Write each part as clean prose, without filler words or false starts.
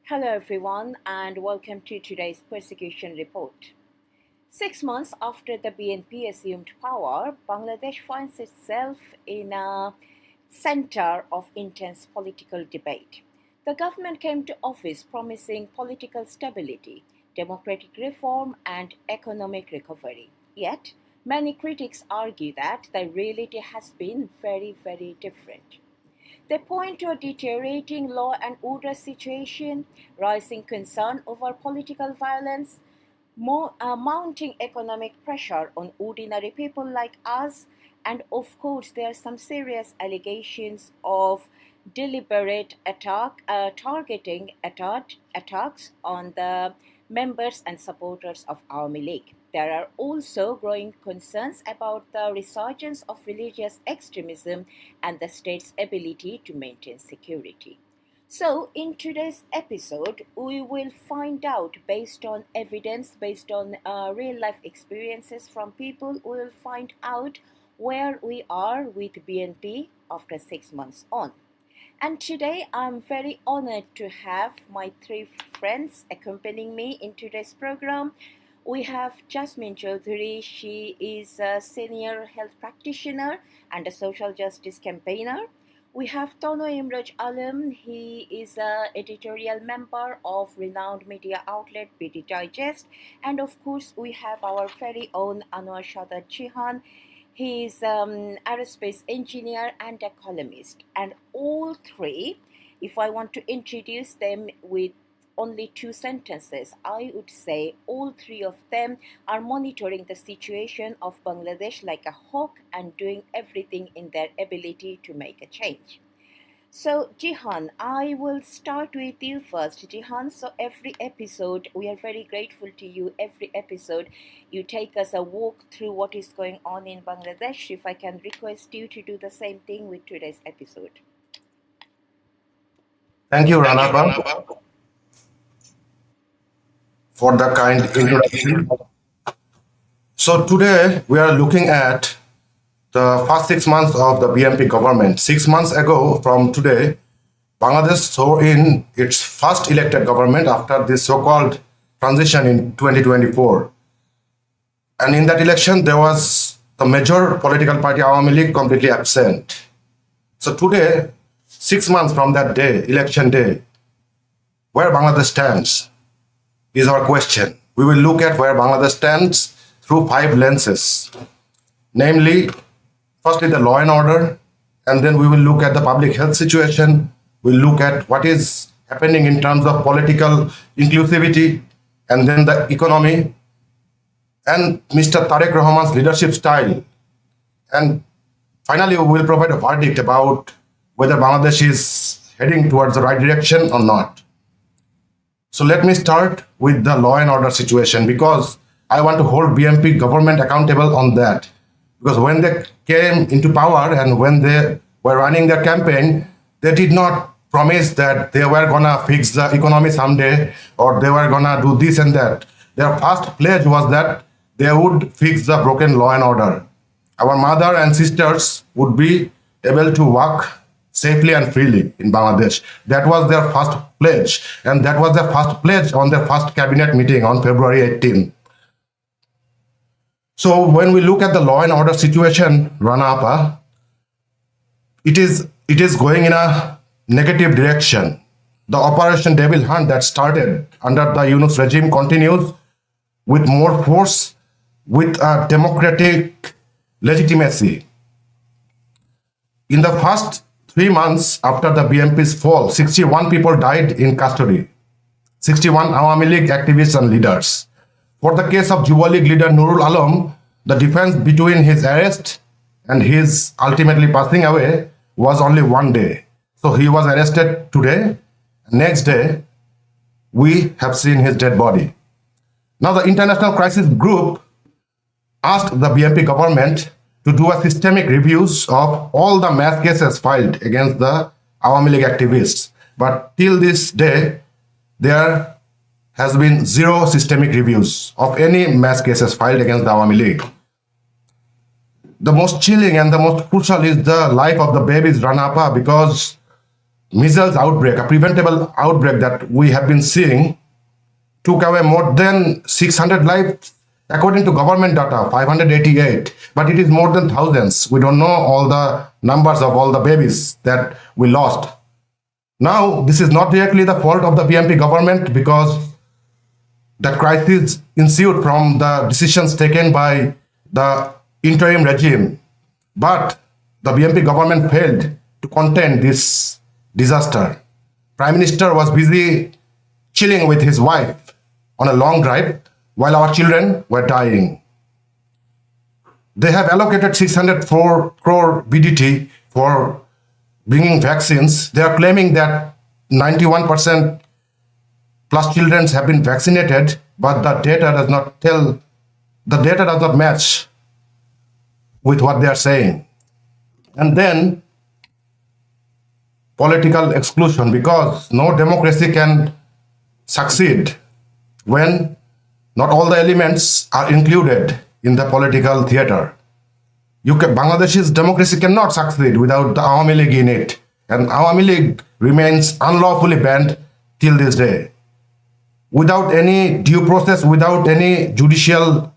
Hello, everyone, and welcome to today's persecution report. 6 months after the BNP assumed power, Bangladesh finds itself in a center of intense political debate. The government came to office promising political stability, democratic reform, and economic recovery. Yet, many critics argue that the reality has been very different. They point to a deteriorating law and order situation, rising concern over political violence, mounting economic pressure on ordinary people like us, and of course, there are some serious allegations of deliberate attacks on the members and supporters of Awami League. There are also growing concerns about the resurgence of religious extremism and the state's ability to maintain security. So, in today's episode, we will find out based on evidence, based on real life experiences from people, we will find out where we are with BNP after 6 months on. And today I'm very honored to have my three friends accompanying me in today's program. We have Jasmin Chowdhury. She is a senior health practitioner and a social justice campaigner. We have Tonoy Emroz. He is an editorial member of renowned media outlet BD Digest. And of course, we have our very own Anwar Sadat Jihan. He is an aerospace engineer and a columnist. And all three, if I want to introduce them with only two sentences, I would say all three of them are monitoring the situation of Bangladesh like a hawk and doing everything in their ability to make a change. So, Jihan, I will start with you first. Jihan, so every episode, we are very grateful to you. Every episode, you take us a walk through what is going on in Bangladesh. If I can request you to do the same thing with today's episode. Thank you, Rana, for the kind introduction. So today we are looking at the first 6 months of the BNP government. 6 months ago from today, Bangladesh saw in its first elected government after this so-called transition in 2024. And in that election, there was the major political party, Awami League, completely absent. So today, 6 months from that day, election day, where Bangladesh stands is our question. We will look at where Bangladesh stands through 5 lenses, namely, firstly, the law and order, and then we will look at the public health situation. We'll look at what is happening in terms of political inclusivity, and then the economy, and Mr. Tariq Rahman's leadership style. And finally, we will provide a verdict about whether Bangladesh is heading towards the right direction or not. So let me start with the law and order situation, because I want to hold BNP government accountable on that. Because when they came into power and when they were running their campaign, they did not promise that they were gonna fix the economy someday or they were gonna do this and that. Their first pledge was that they would fix the broken law and order. Our mother and sisters would be able to walk safely and freely in Bangladesh. That was their first pledge, and that was their first pledge on their first cabinet meeting on February 18. So when we look at the law and order situation, Rana, it is going in a negative direction. The Operation Devil Hunt that started under the Yunus regime continues with more force, with a democratic legitimacy. In the first 3 months after the BNP's fall, 61 people died in custody. 61 Awami League activists and leaders. For the case of Juba League leader Nurul Alam, the difference between his arrest and his ultimately passing away was only 1 day. So he was arrested today. Next day, we have seen his dead body. Now the International Crisis Group asked the BNP government to do a systemic reviews of all the mass cases filed against the Awami League activists. But till this day, there has been 0 systemic reviews of any mass cases filed against the Awami League. The most chilling and the most crucial is the life of the babies, Rana, because measles outbreak, a preventable outbreak that we have been seeing, took away more than 600 lives according to government data, 588, but it is more than thousands. We don't know all the numbers of all the babies that we lost. Now, this is not directly the fault of the BMP government because the crisis ensued from the decisions taken by the interim regime. But the BMP government failed to contain this disaster. Prime Minister was busy chilling with his wife on a long drive while our children were dying. They have allocated 604 crore BDT for bringing vaccines. They are claiming that 91% plus children have been vaccinated, but the data does not match with what they are saying. And then political exclusion, because no democracy can succeed when not all the elements are included in the political theater. Bangladesh's democracy cannot succeed without the Awami League in it, and Awami League remains unlawfully banned till this day. Without any due process, without any judicial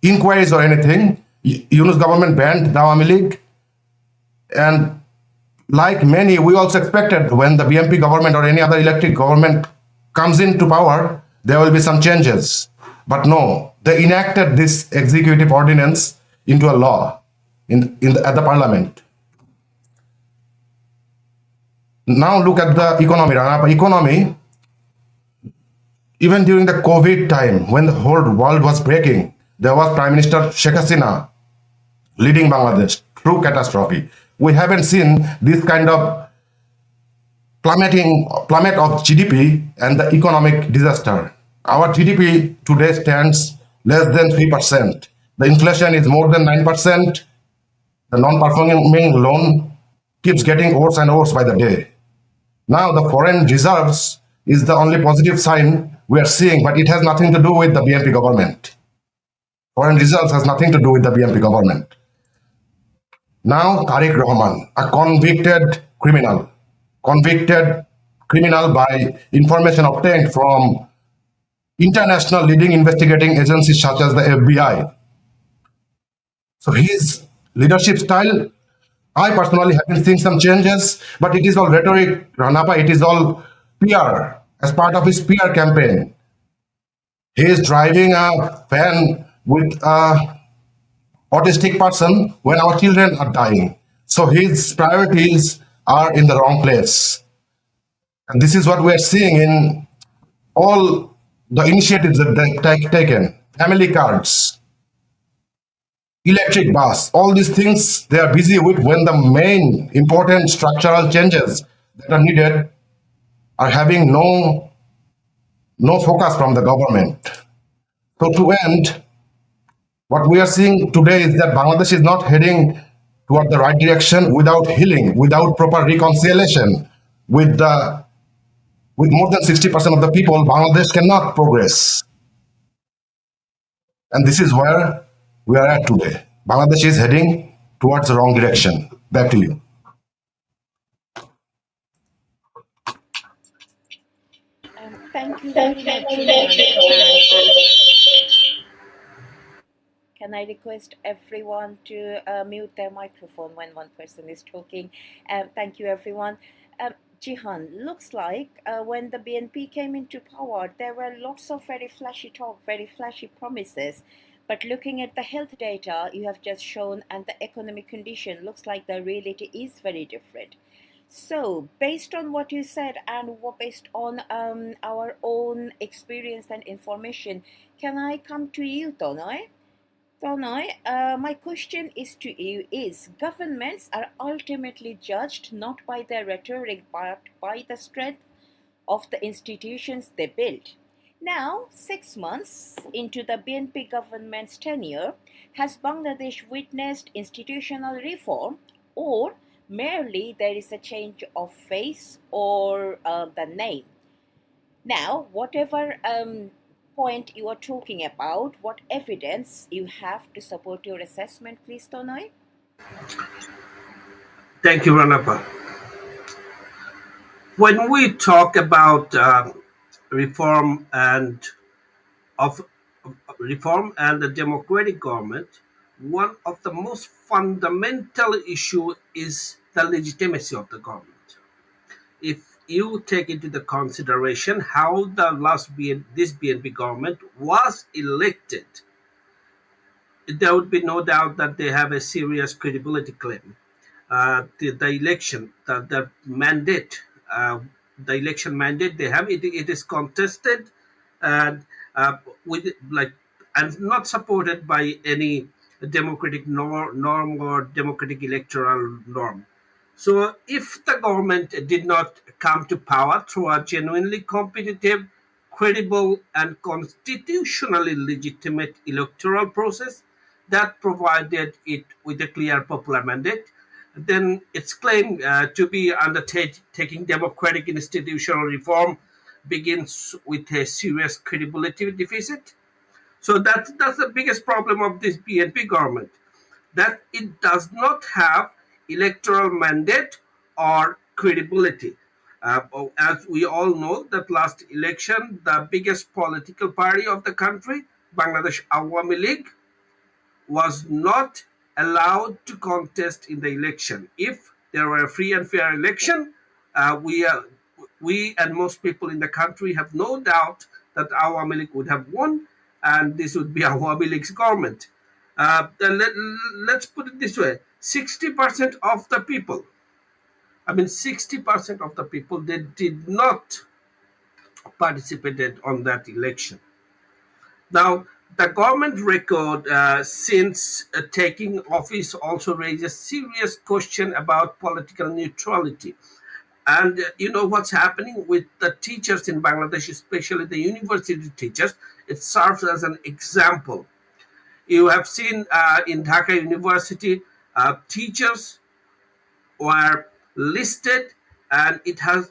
inquiries or anything, Yunus government banned the Awami League. And like many, we also expected when the BMP government or any other elected government comes into power, there will be some changes. But no, they enacted this executive ordinance into a law at the parliament. Now look at the economy. Economy, even during the COVID time, when the whole world was breaking, there was Prime Minister Sheikh Hasina leading Bangladesh through catastrophe. We haven't seen this kind of plummet of GDP and the economic disaster. Our GDP today stands less than 3%. The inflation is more than 9%. The non-performing loan keeps getting worse and worse by the day. Now the foreign reserves is the only positive sign we are seeing, but it has nothing to do with the BNP government. Foreign reserves has nothing to do with the BNP government. Now Tariq Rahman, a convicted criminal by information obtained from international leading investigating agencies such as the FBI. So his leadership style, I personally have been seeing some changes, but it is all rhetoric, Ranapa, it is all PR, as part of his PR campaign. He is driving a van with a autistic person when our children are dying. So his priorities are in the wrong place. And this is what we are seeing in all the initiatives that they taken. Family cards, electric bus, all these things they are busy with when the main important structural changes that are needed are having no focus from the government. So to end, what we are seeing today is that Bangladesh is not heading toward the right direction without healing, without proper reconciliation with more than 60% of the people. Bangladesh cannot progress. And this is where we are at today. Bangladesh is heading towards the wrong direction. Back to you. Thank you very much, Jihan. And can I request everyone to mute their microphone when one person is talking? Thank you, everyone. Jihan, looks like when the BNP came into power, there were lots of very flashy talk, very flashy promises. But looking at the health data you have just shown and the economic condition, looks like the reality is very different. So, based on what you said and based on our own experience and information, can I come to you, Tonoy? Tonoy, my question is to you is governments are ultimately judged not by their rhetoric but by the strength of the institutions they built. Now, 6 months into the BNP government's tenure, has Bangladesh witnessed institutional reform or merely there is a change of face or the name? Now, whatever point you are talking about, what evidence you have to support your assessment, please, Tonoy? Thank you, Ranapa. When we talk about reform and of reform and the democratic government, one of the most fundamental issue is the legitimacy of the government. If you take into the consideration how the this BNP government was elected, there would be no doubt that they have a serious credibility claim. The election, the mandate, the election mandate they have, it is contested and with like and not supported by any democratic norm or democratic electoral norm. So, if the government did not come to power through a genuinely competitive, credible, and constitutionally legitimate electoral process that provided it with a clear popular mandate, then its claim to be undertaking democratic institutional reform begins with a serious credibility deficit. So that's the biggest problem of this BNP government, that it does not have electoral mandate or credibility. As we all know, that last election, the biggest political party of the country, Bangladesh Awami League, was not allowed to contest in the election. If there were a free and fair election, we and most people in the country have no doubt that Awami League would have won, and this would be Awami League's government. Let's put it this way: 60% of the people, 60% of the people, they did not participated on that election. Now, the government record since taking office also raises serious question about political neutrality. And you know what's happening with the teachers in Bangladesh, especially the university teachers? It serves as an example. You have seen in Dhaka University, teachers were listed, and it has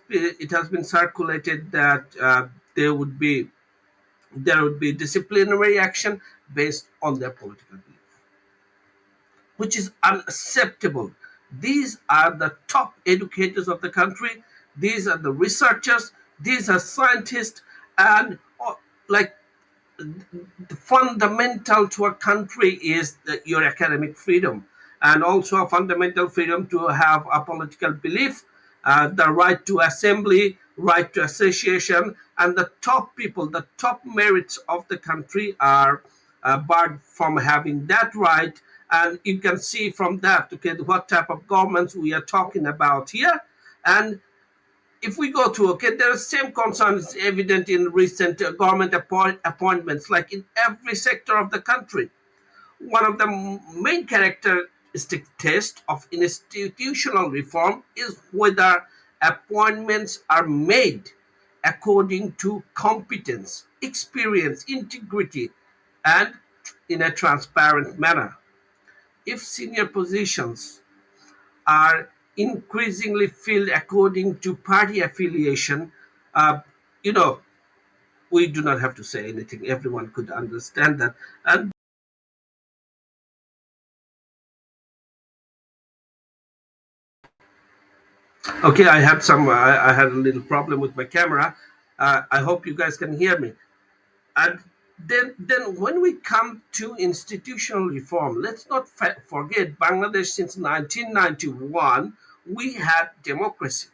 been circulated that there would be disciplinary action based on their political belief, which is unacceptable. These are the top educators of the country. These are the researchers. These are scientists, and like fundamental to a country is your academic freedom, and also a fundamental freedom to have a political belief, the right to assembly, right to association, and the top people, the top merits of the country are barred from having that right. And you can see from that, okay, what type of governments we are talking about here. And if we go to, okay, there are same concerns evident in recent government appointments, like in every sector of the country. One of the main characteristic test of institutional reform is whether appointments are made according to competence, experience, integrity, and in a transparent manner. If senior positions are increasingly filled according to party affiliation, uh, you know, we do not have to say anything. Everyone could understand that. And okay, I had a little problem with my camera. I hope you guys can hear me. And then when we come to institutional reform, let's not forget Bangladesh since 1991, we had democracy,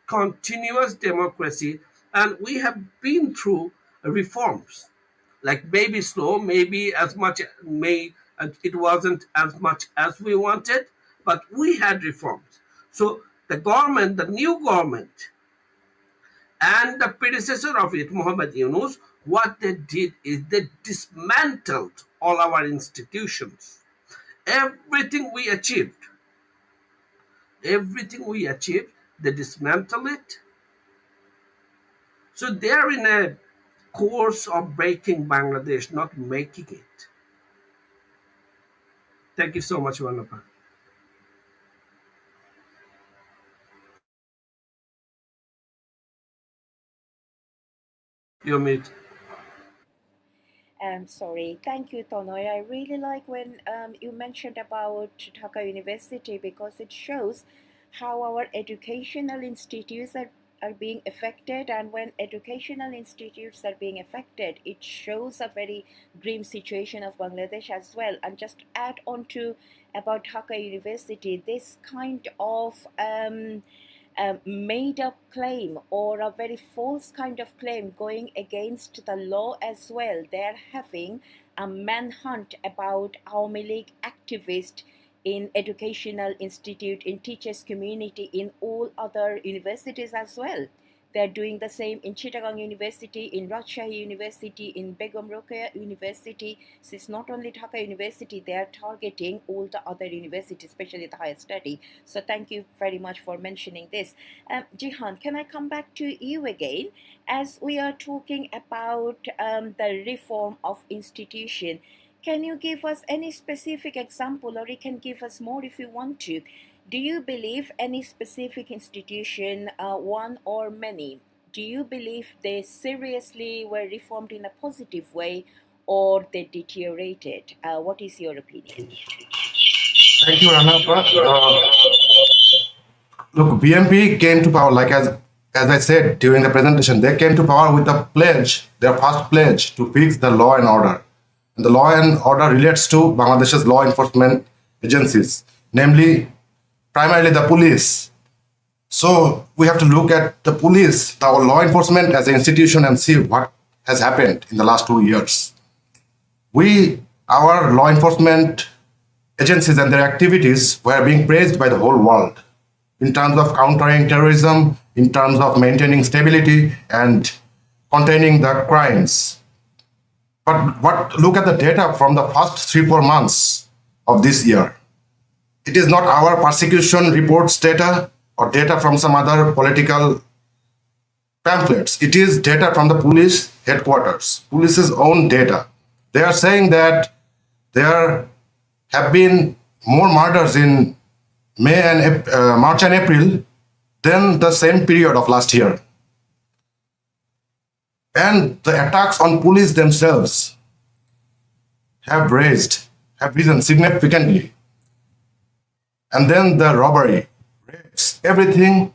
continuous democracy, and we have been through reforms. Like maybe slow, maybe as much may it wasn't as much as we wanted, but we had reforms. So the government, the new government, and the predecessor of it, Muhammad Yunus, what they did is they dismantled all our institutions. Everything we achieved, everything we achieved, they dismantled it. So they're in a course of breaking Bangladesh, not making it. Thank you so much, Vanapa. You're mute. Sorry, thank you, Tonoy. I really like when you mentioned about Dhaka University because it shows how our educational institutes are being affected, and when educational institutes are being affected, it shows a very grim situation of Bangladesh as well. And just add on to about Dhaka University, this kind of made up claim or a very false kind of claim going against the law as well. They're having a manhunt about Awami League activists in educational institute, in teachers community, in all other universities as well. They're doing the same in Chittagong University, in Rajshahi University, in Begum Rokeya University. So it's not only Dhaka University, they are targeting all the other universities, especially the higher study. So thank you very much for mentioning this. Jihan, can I come back to you again? As we are talking about the reform of institution, can you give us any specific example, or you can give us more if you want to? Do you believe any specific institution, one or many, do you believe they seriously were reformed in a positive way or they deteriorated? What is your opinion? Thank you, Rana. Look, BMP came to power, like as I said during the presentation, they came to power with a pledge, their first pledge to fix the law and order. And the law and order relates to Bangladesh's law enforcement agencies, namely primarily the police. So we have to look at the police, our law enforcement as an institution, and see what has happened in the last 2 years. Our law enforcement agencies and their activities were being praised by the whole world in terms of countering terrorism, in terms of maintaining stability and containing the crimes. But look at the data from the first 3-4 months of this year. It is not our persecution reports data or data from some other political pamphlets. It is data from the police headquarters, police's own data. They are saying that there have been more murders in March and April than the same period of last year. And the attacks on police themselves have risen significantly. And then the robbery, rapes, everything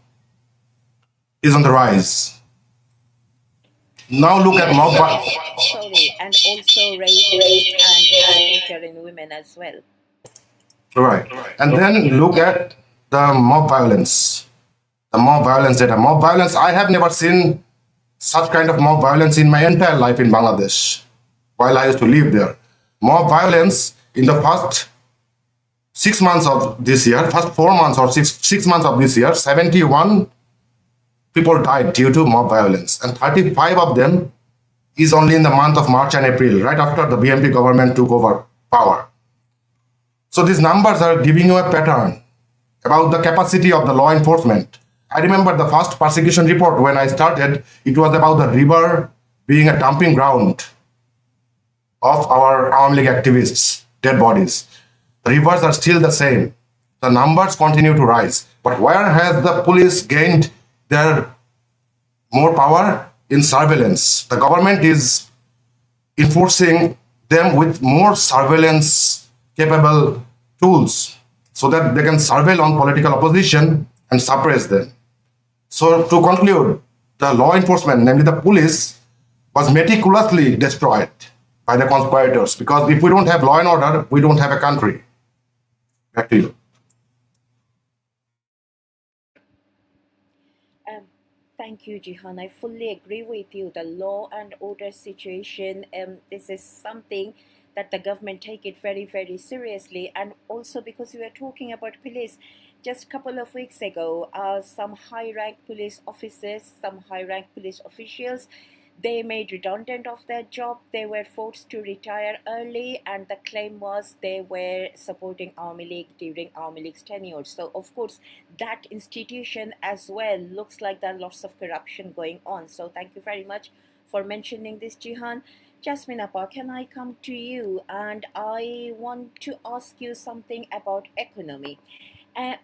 is on the rise. Now look at mob violence. Sorry, and also rape and torture in women as well. Right. And then look at the mob violence. The mob violence data. Mob violence, I have never seen such kind of mob violence in my entire life in Bangladesh while I used to live there. Mob violence in the first 6 months of this year, first 4 months or six months of this year, 71 people died due to mob violence, and 35 of them is only in the month of March and April, right after the BMP government took over power. So these numbers are giving you a pattern about the capacity of the law enforcement. I remember the first persecution report when I started, it was about the river being a dumping ground of our Awami League activists' dead bodies. The rivers are still the same. The numbers continue to rise. But where has the police gained their more power? In surveillance. The government is enforcing them with more surveillance capable tools so that they can surveil on political opposition and suppress them. So to conclude, the law enforcement, namely the police, was meticulously destroyed by the conspirators, because if we don't have law and order, we don't have a country. Back to you. Thank you, Jihan. I fully agree with you. The law and order situation, this is something that the government take it very, very seriously. And also because we were talking about police, just a couple of weeks ago, some high-ranked police officers, some high-ranked police officials, they made redundant of their job. They were forced to retire early, and the claim was they were supporting Awami League during Awami League's tenure. So, of course, that institution as well looks like there are lots of corruption going on. So, thank you very much for mentioning this, Jihan. Jasmin Appa, can I come to you? And I want to ask you something about economy.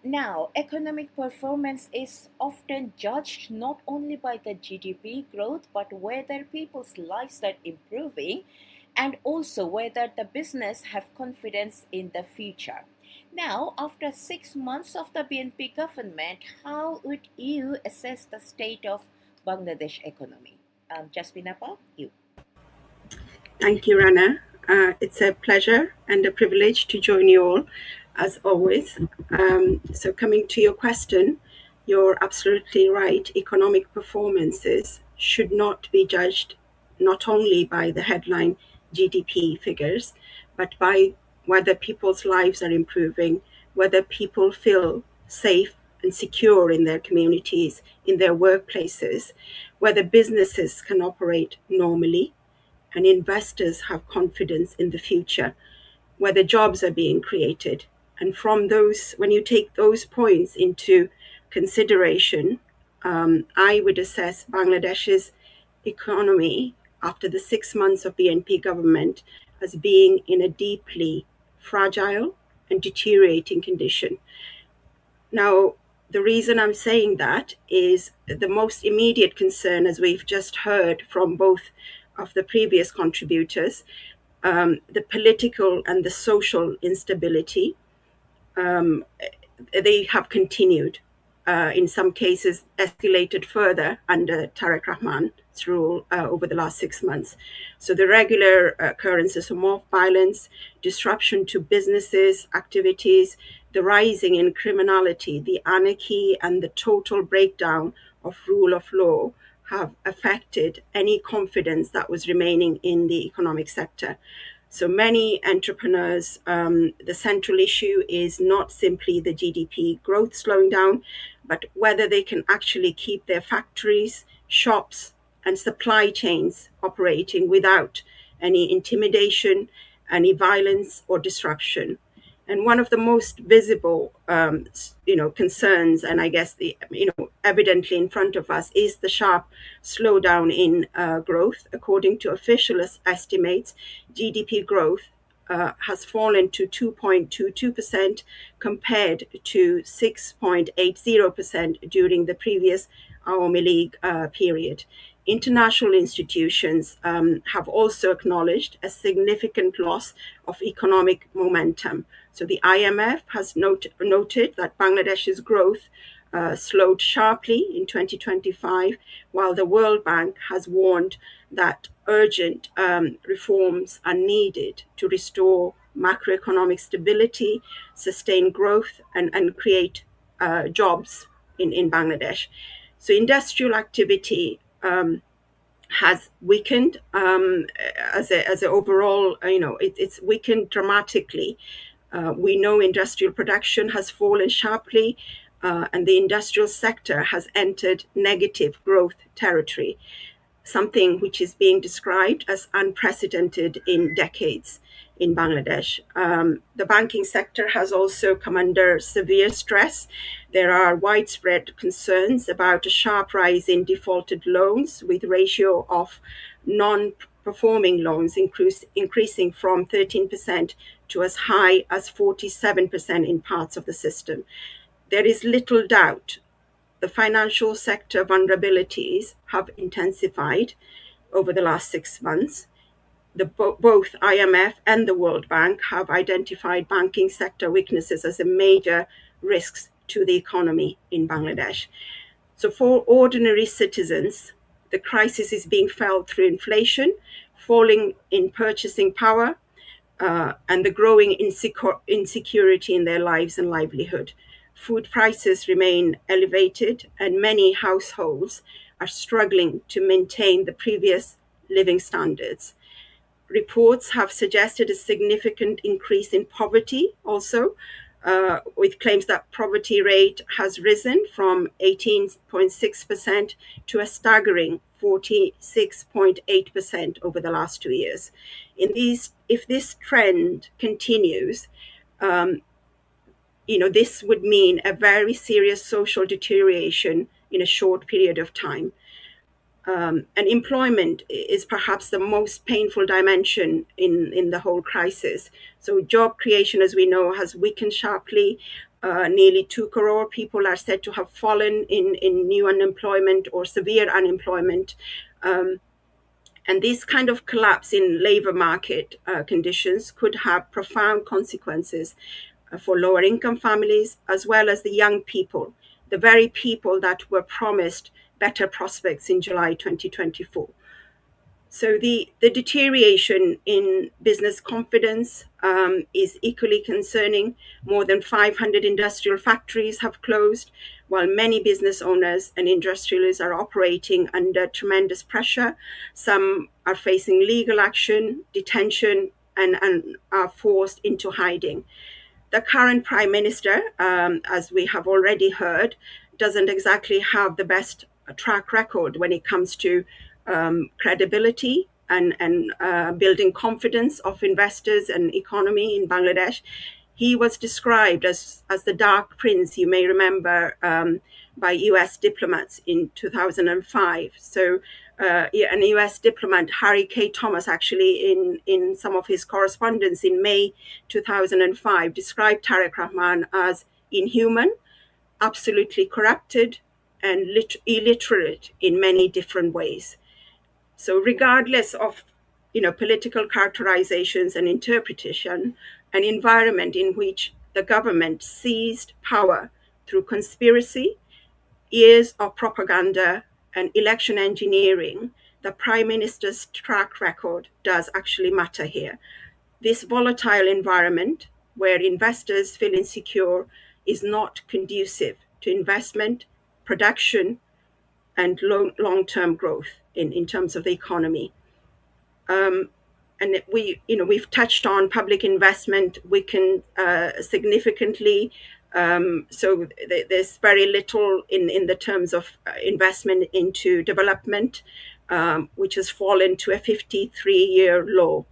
Now, economic performance is often judged not only by the GDP growth, but whether people's lives are improving and also whether the business have confidence in the future. Now, after 6 months of the BNP government, how would you assess the state of Bangladesh economy? Jasmin, you. Thank you, Rana. It's a pleasure and a privilege to join you all, as always. So, coming to your question, you're absolutely right. Economic performances should not be judged not only by the headline GDP figures, but by whether people's lives are improving, whether people feel safe and secure in their communities, in their workplaces, whether businesses can operate normally and investors have confidence in the future, whether jobs are being created. And from those, when you take those points into consideration, I would assess Bangladesh's economy after the 6 months of BNP government as being in a deeply fragile and deteriorating condition. Now, the reason I'm saying that is the most immediate concern, as we've just heard from both of the previous contributors, the political and the social instability, um, they have continued. In some cases, escalated further under Tariq Rahman's rule over the last 6 months. So the regular occurrences of mob violence, disruption to businesses, activities, the rising in criminality, the anarchy, and the total breakdown of rule of law have affected any confidence that was remaining in the economic sector. So many entrepreneurs, the central issue is not simply the GDP growth slowing down, but whether they can actually keep their factories, shops, and supply chains operating without any intimidation, any violence or disruption. And one of the most visible, concerns, and I guess evidently in front of us, is the sharp slowdown in growth. According to official estimates, GDP growth has fallen to 2.22% compared to 6.80% during the previous Awami League period. International institutions have also acknowledged a significant loss of economic momentum. So the IMF has noted that Bangladesh's growth slowed sharply in 2025, while the World Bank has warned that urgent reforms are needed to restore macroeconomic stability, sustain growth, and create jobs in Bangladesh. So industrial activity has weakened as a overall, it's weakened dramatically. We know industrial production has fallen sharply, and the industrial sector has entered negative growth territory, something which is being described as unprecedented in decades in Bangladesh. The banking sector has also come under severe stress. There are widespread concerns about a sharp rise in defaulted loans, with ratio of non-performing loans increasing from 13% to as high as 47% in parts of the system. There is little doubt the financial sector vulnerabilities have intensified over the last 6 months. Both IMF and the World Bank have identified banking sector weaknesses as a major risks to the economy in Bangladesh. So for ordinary citizens, the crisis is being felt through inflation, falling in purchasing power, and the growing insecurity in their lives and livelihood. Food prices remain elevated, and many households are struggling to maintain the previous living standards. Reports have suggested a significant increase in poverty also, with claims that poverty rate has risen from 18.6% to a staggering 46.8% over the last 2 years. If this trend continues, this would mean a very serious social deterioration in a short period of time. And employment is perhaps the most painful dimension in the whole crisis. So job creation, as we know, has weakened sharply. Nearly 2 crore people are said to have fallen in new unemployment or severe unemployment. And this kind of collapse in labor market conditions could have profound consequences for lower income families, as well as the young people, the very people that were promised better prospects in July 2024. So the deterioration in business confidence is equally concerning. More than 500 industrial factories have closed, while many business owners and industrialists are operating under tremendous pressure. Some are facing legal action, detention, and are forced into hiding. The current prime minister, as we have already heard, doesn't exactly have the best track record when it comes to credibility and building confidence of investors and economy in Bangladesh. He was described as the Dark Prince, you may remember, by US diplomats in 2005. So an US diplomat, Harry K. Thomas, actually in some of his correspondence in May 2005, described Tariq Rahman as inhuman, absolutely corrupted, and illiterate in many different ways. So regardless of political characterizations and interpretation, an environment in which the government seized power through conspiracy, years of propaganda, and election engineering, the prime minister's track record does actually matter here. This volatile environment where investors feel insecure is not conducive to investment, production, and long-term growth in terms of the economy. And we've touched on public investment weakened significantly. So there's very little in the terms of investment into development, which has fallen to a 53-year low,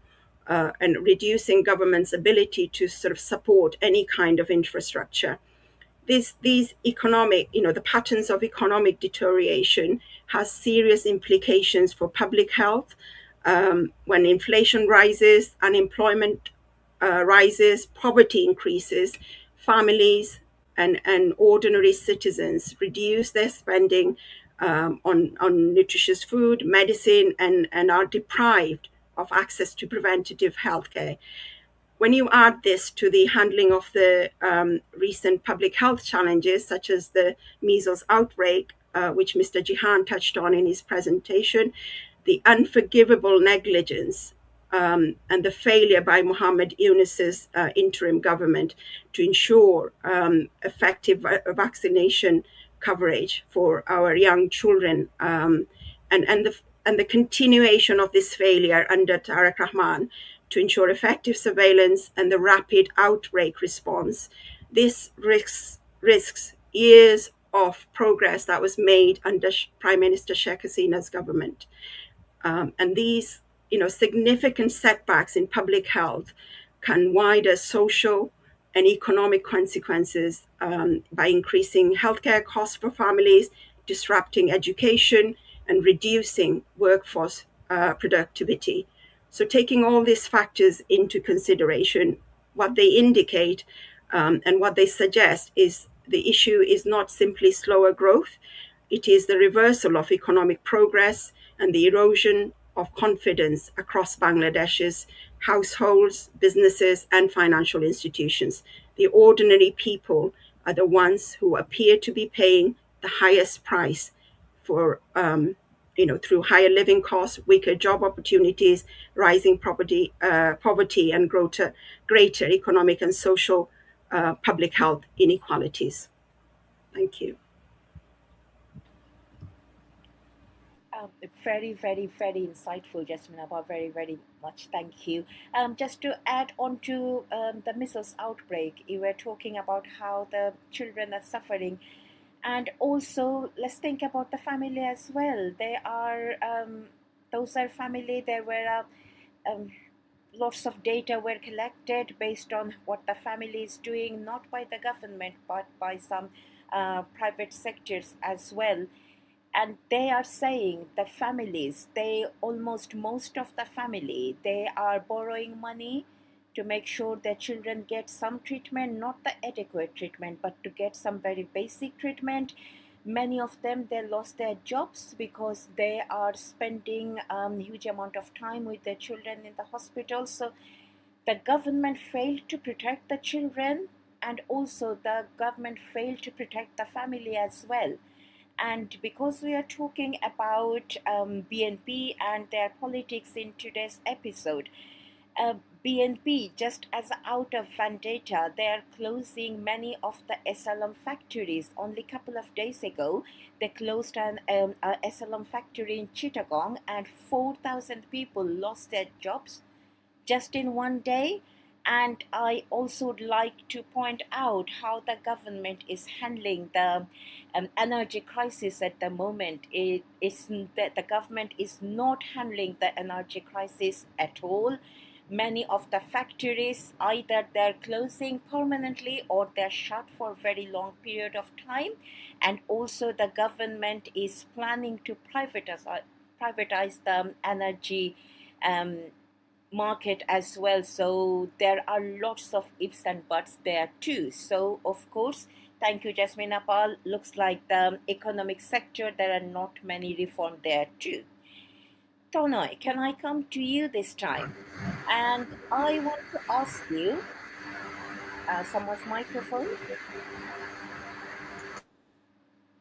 and reducing government's ability to sort of support any kind of infrastructure. These economic, the patterns of economic deterioration has serious implications for public health. When inflation rises, unemployment rises, poverty increases, families and ordinary citizens reduce their spending on nutritious food, medicine, and are deprived of access to preventative health care. When you add this to the handling of the recent public health challenges, such as the measles outbreak, which Mr. Jihan touched on in his presentation, the unforgivable negligence and the failure by Mohammed Yunus's interim government to ensure effective vaccination coverage for our young children, and the continuation of this failure under Tariq Rahman to ensure effective surveillance and the rapid outbreak response. This risks years of progress that was made under Prime Minister Sheikh Hasina's government. And these significant setbacks in public health can wider social and economic consequences by increasing healthcare costs for families, disrupting education, and reducing workforce productivity. So taking all these factors into consideration, what they indicate and what they suggest is the issue is not simply slower growth, it is the reversal of economic progress and the erosion of confidence across Bangladesh's households, businesses, and financial institutions. The ordinary people are the ones who appear to be paying the highest price for through higher living costs, weaker job opportunities, rising poverty, and greater economic and social public health inequalities. Thank you. Very, very, very insightful, Jasmin. About very, very much. Thank you. Just to add on to the measles outbreak, you were talking about how the children are suffering. And also, let's think about the family as well. They are, those are family, there were lots of data were collected based on what the family is doing, not by the government, but by some private sectors as well. And they are saying the families, most of the family, they are borrowing money to make sure their children get some treatment, not the adequate treatment, but to get some very basic treatment. Many of them, they lost their jobs because they are spending huge amount of time with their children in the hospital. So the government failed to protect the children and also the government failed to protect the family as well. And because we are talking about BNP and their politics in today's episode, BNP, just as out of vendetta, they are closing many of the SLM factories. Only a couple of days ago, they closed a SLM factory in Chittagong, and 4,000 people lost their jobs just in one day. And I also would like to point out how the government is handling the energy crisis at the moment. It is that the government is not handling the energy crisis at all. Many of the factories, either they're closing permanently or they're shut for a very long period of time. And also the government is planning to privatize the energy market as well. So there are lots of ifs and buts there too. So of course, thank you, Jasmin Apal. Looks like the economic sector, there are not many reform there too. Tonoy, can I come to you this time? And I want to ask you, someone's microphone.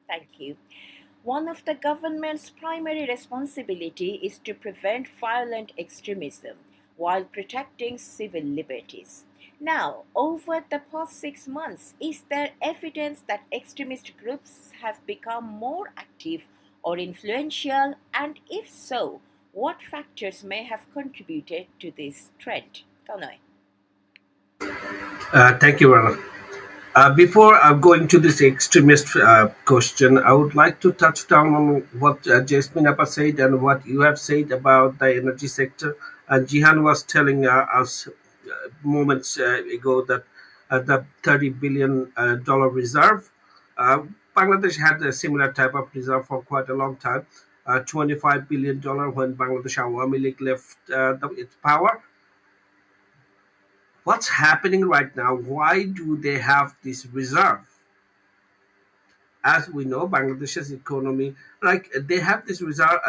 Thank you. One of the government's primary responsibility is to prevent violent extremism while protecting civil liberties. Now, over the past 6 months, is there evidence that extremist groups have become more active or influential? And if so, what factors may have contributed to this trend? Tonoy. Thank you, Rana. Before going to this extremist question, I would like to touch down on what Jasmin Appa said and what you have said about the energy sector. And Jihan was telling us moments ago that the $30 billion reserve, uh, Bangladesh had a similar type of reserve for quite a long time. $25 billion when Bangladesh Awami League left its power. What's happening right now? Why do they have this reserve? As we know, Bangladesh's economy, like they have this reserve,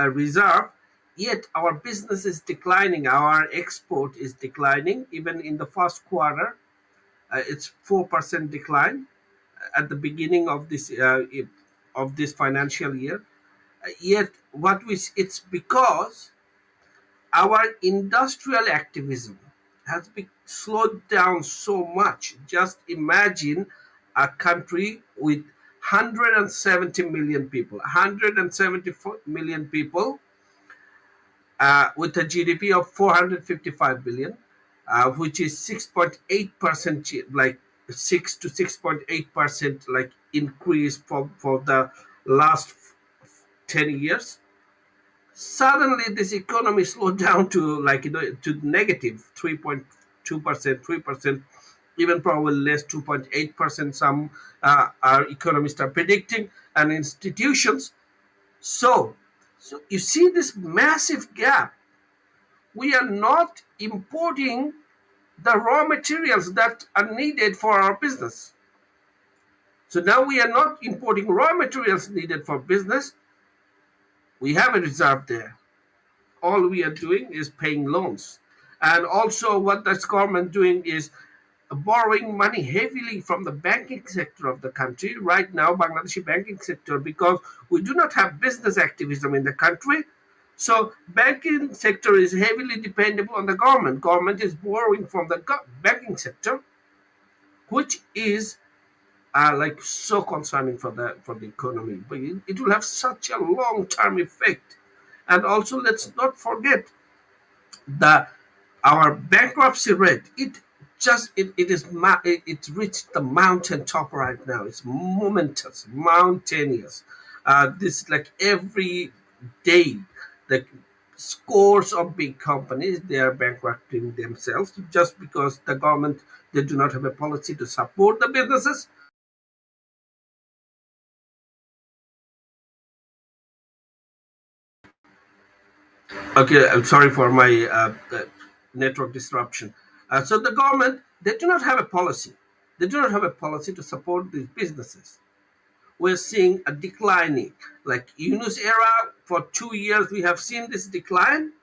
yet our business is declining. Our export is declining. Even in the first quarter, it's 4% decline at the beginning of this financial year. Yet, it's because our industrial activism has been slowed down so much. Just imagine a country with 170 million people, 174 million people, with a GDP of 455 billion, which is 6.8%, like 6 to 6.8%, like increase for the last 10 years. Suddenly this economy slowed down to, like, to negative 3.2%, 3%, even probably less, 2.8%. Some our economists are predicting, and institutions. So you see this massive gap. We are not importing the raw materials that are needed for our business. So now we are not importing raw materials needed for business. We have a reserve there. All we are doing is paying loans. And also what this government doing is borrowing money heavily from the banking sector of the country. Right now, Bangladeshi banking sector, because we do not have business activism in the country. So banking sector is heavily dependable on the government. Government is borrowing from the banking sector, which is like so concerning for the economy. But it will have such a long-term effect. And also, let's not forget the our bankruptcy rate. It's reached the mountaintop right now. It's momentous, mountainous. This, like, every day, the scores of big companies, they are bankrupting themselves just because the government, they do not have a policy to support the businesses. Okay, I'm sorry for my network disruption. So the government, they do not have a policy. They do not have a policy to support these businesses. We're seeing a declining. Like Yunus era, for 2 years, we have seen this decline.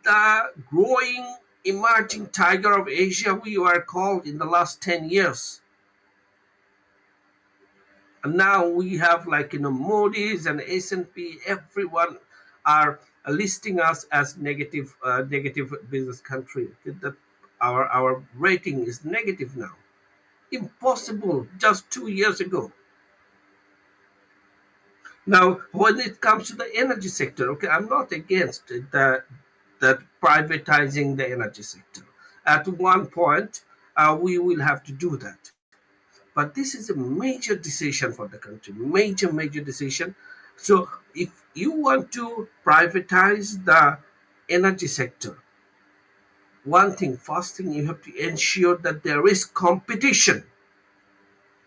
The growing emerging tiger of Asia we were called in the last 10 years. And now we have like, Moody's and S&P, everyone are listing us as negative business country. That our rating is negative now. Impossible just 2 years ago. Now, when it comes to the energy sector, okay, I'm not against that privatizing the energy sector. At one point, we will have to do that. But this is a major decision for the country, major decision. So, if you want to privatize the energy sector, first thing you have to ensure that there is competition.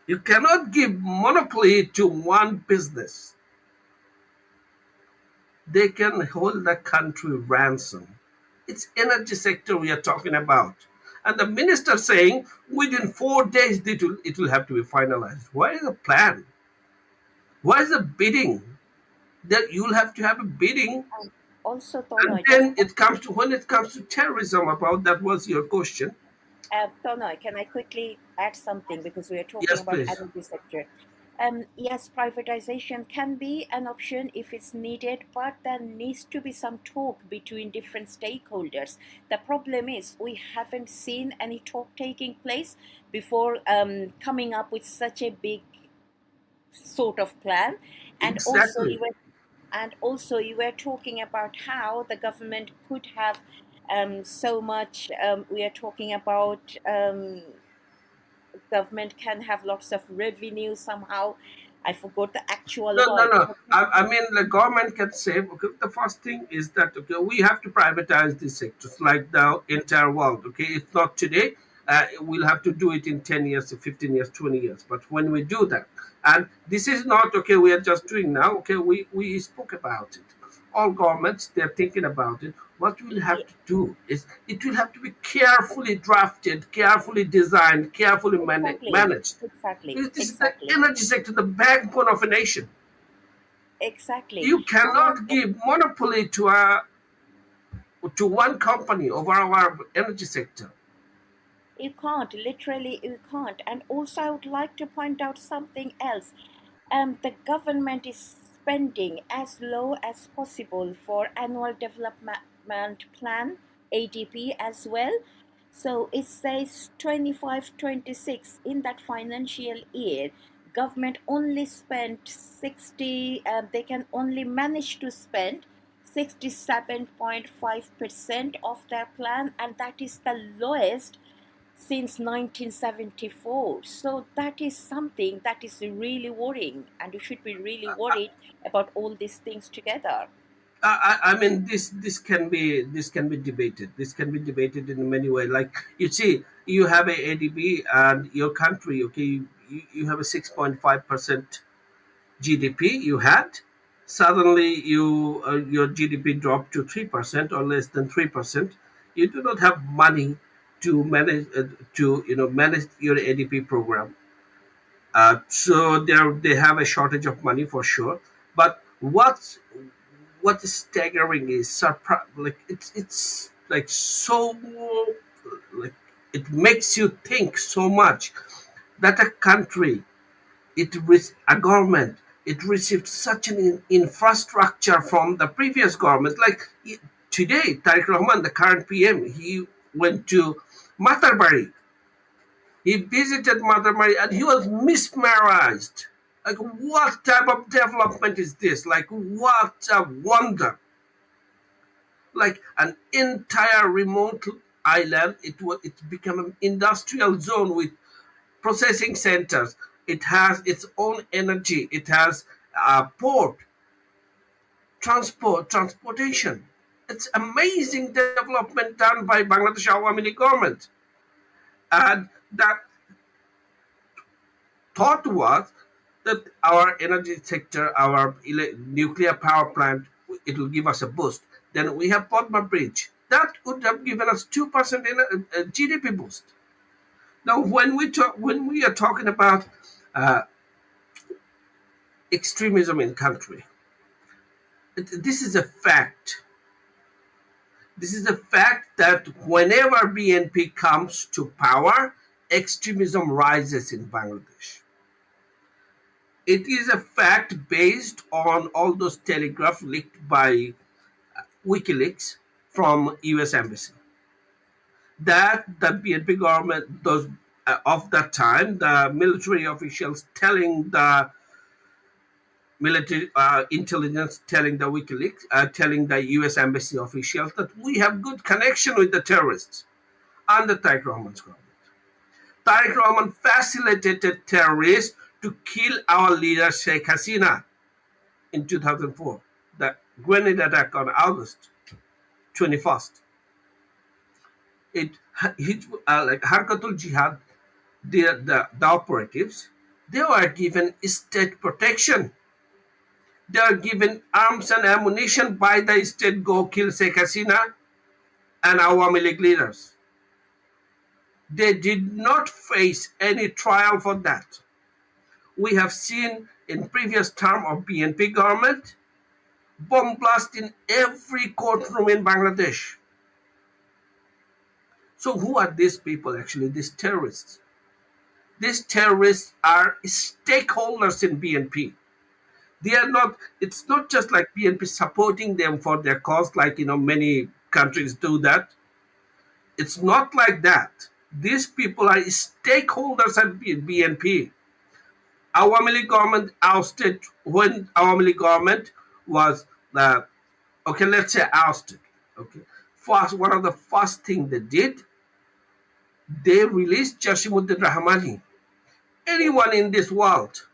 You cannot give monopoly to one business. They can hold the country ransom. It's energy sector we are talking about. And the minister saying within 4 days it will have to be finalized. Where is the plan? Why is the bidding? That you'll have to have a bidding, And also, and Tonoy, just then when it comes to terrorism, about that was your question. Tonoy, can I quickly add something because we are talking Yes, about please. energy sector? Yes, privatization can be an option if it's needed, but there needs to be some talk between different stakeholders. The problem is we haven't seen any talk taking place before coming up with such a big sort of plan. And also Exactly. you were talking about how the government could have so much. We are talking about government can have lots of revenue somehow. I forgot the actual No, no, word. no. I mean, the government can save. Okay, the first thing is that, okay, we have to privatize these sectors like the entire world. Okay, it's not today. We'll have to do it in 10 years, 15 years, 20 years. But when we do that, and this is not okay, we are just doing now. Okay, we spoke about it. All governments, they're thinking about it. What we'll have Yeah, to do is it will have to be carefully drafted, carefully designed, carefully exactly, managed. exactly, Because this is the exactly, energy sector, the backbone of a nation. exactly. You And cannot give monopoly to one company over our energy sector. you can't, literally, you can't. And also, I would like to point out something else. The government is spending as low as possible for annual development plan ADP as well. So it says 25-26 in that financial year. Government only spent 60. They can only manage to spend 67.5% of their plan, and that is the lowest since 1974. So that is something that is really worrying, and you should be really worried about all these things together. I mean, this can be debated. This can be debated in many ways. Like, you see, you have a ADB and your country. Okay, you have a 6.5% GDP. You had suddenly your GDP dropped to 3% or less than 3%. You do not have money to manage your ADP program. So they have a shortage of money for sure. But what is staggering is like it's like so, like, it makes you think so much that a country, a government, it received such an infrastructure from the previous government. Like, today, Tariq Rahman, the current PM, he went to Matarbari. He visited Matarbari and he was mesmerized. Like, what type of development is this? Like, what a wonder! Like an entire remote island, it's become an industrial zone with processing centers. It has its own energy. It has port, transportation. It's amazing development done by Bangladesh Awami League government. And that thought was that our energy sector, our nuclear power plant, it will give us a boost. Then we have Padma Bridge. That would have given us 2% in a GDP boost. Now, when we are talking about uh, extremism in country, this is a fact. This is the fact that whenever BNP comes to power, extremism rises in Bangladesh. It is a fact based on all those telegraphs leaked by WikiLeaks from US Embassy that the BNP government, those of that time, the military officials telling the military intelligence, telling the WikiLeaks, telling the US Embassy officials that we have good connection with the terrorists under Tariq Rahman's government. Tariq Rahman facilitated terrorists to kill our leader Sheikh Hasina in 2004, the grenade attack on August 21st. Like Harkatul Jihad, the operatives, they were given state protection. They are given arms and ammunition by the state, go kill Sheikh Hasina and Awami League leaders. They did not face any trial for that. We have seen in previous term of BNP government, bomb blast in every courtroom in Bangladesh. So who are these people actually, these terrorists? These terrorists are stakeholders in BNP. They are not, it's not just like BNP supporting them for their cause, like, many countries do that. It's not like that. These people are stakeholders at BNP. Awami League government ousted, when Awami League government was, okay, let's say ousted. Okay, first, one of the first thing they did, they released Jasmin Rahmani. Anyone in this world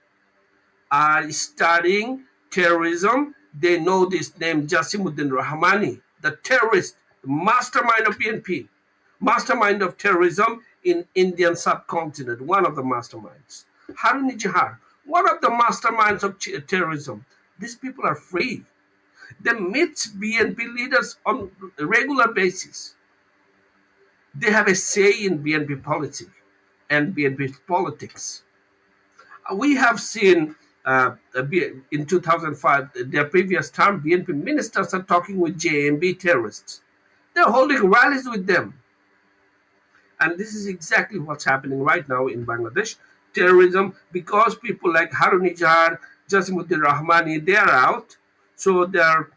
are studying terrorism, they know this name, Jasimuddin Rahmani, the terrorist, the mastermind of BNP, mastermind of terrorism in Indian subcontinent, one of the masterminds. Harun Jihar, one of the masterminds of terrorism. These people are free. They meet BNP leaders on a regular basis. They have a say in BNP policy and BNP politics. We have seen in 2005, their previous term, BNP ministers are talking with JMB terrorists. They're holding rallies with them. And this is exactly what's happening right now in Bangladesh. Terrorism, because people like Harun Nijar, Jasimuddin Rahmani, they are out. So they're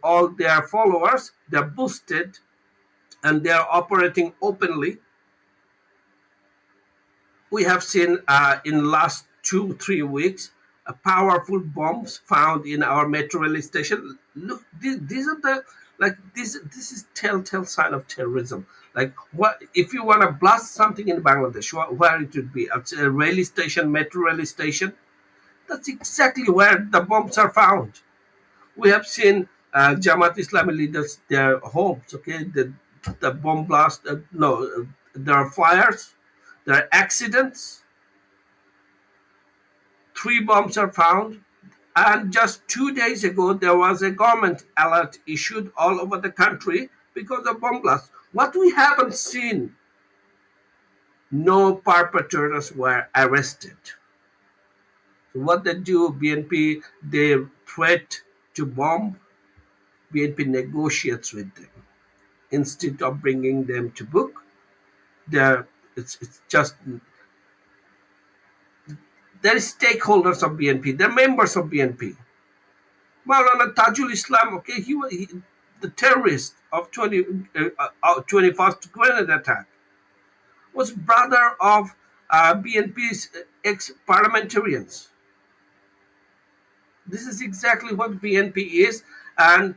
all their followers, they're boosted and they're operating openly. We have seen in last 2-3 weeks powerful bombs found in our metro rail station. Look, these are the, like, this is telltale sign of terrorism. Like, what if you want to blast something in Bangladesh, where it would be? It's a rail station, metro rail station. That's exactly where the bombs are found. We have seen Jamaat Islami leaders, their homes. Okay, the bomb blast. There are fires, there are accidents. 3 bombs are found. And just 2 days ago, there was a government alert issued all over the country because of bomb blasts. What we haven't seen, no perpetrators were arrested. So what they do, BNP, they threat to bomb, BNP negotiates with them. Instead of bringing them to book, it's just, they're stakeholders of BNP, they're members of BNP. Maulana Tajul Islam, okay, he the terrorist of 21st grenade attack, was brother of BNP's ex-parliamentarians. This is exactly what BNP is, and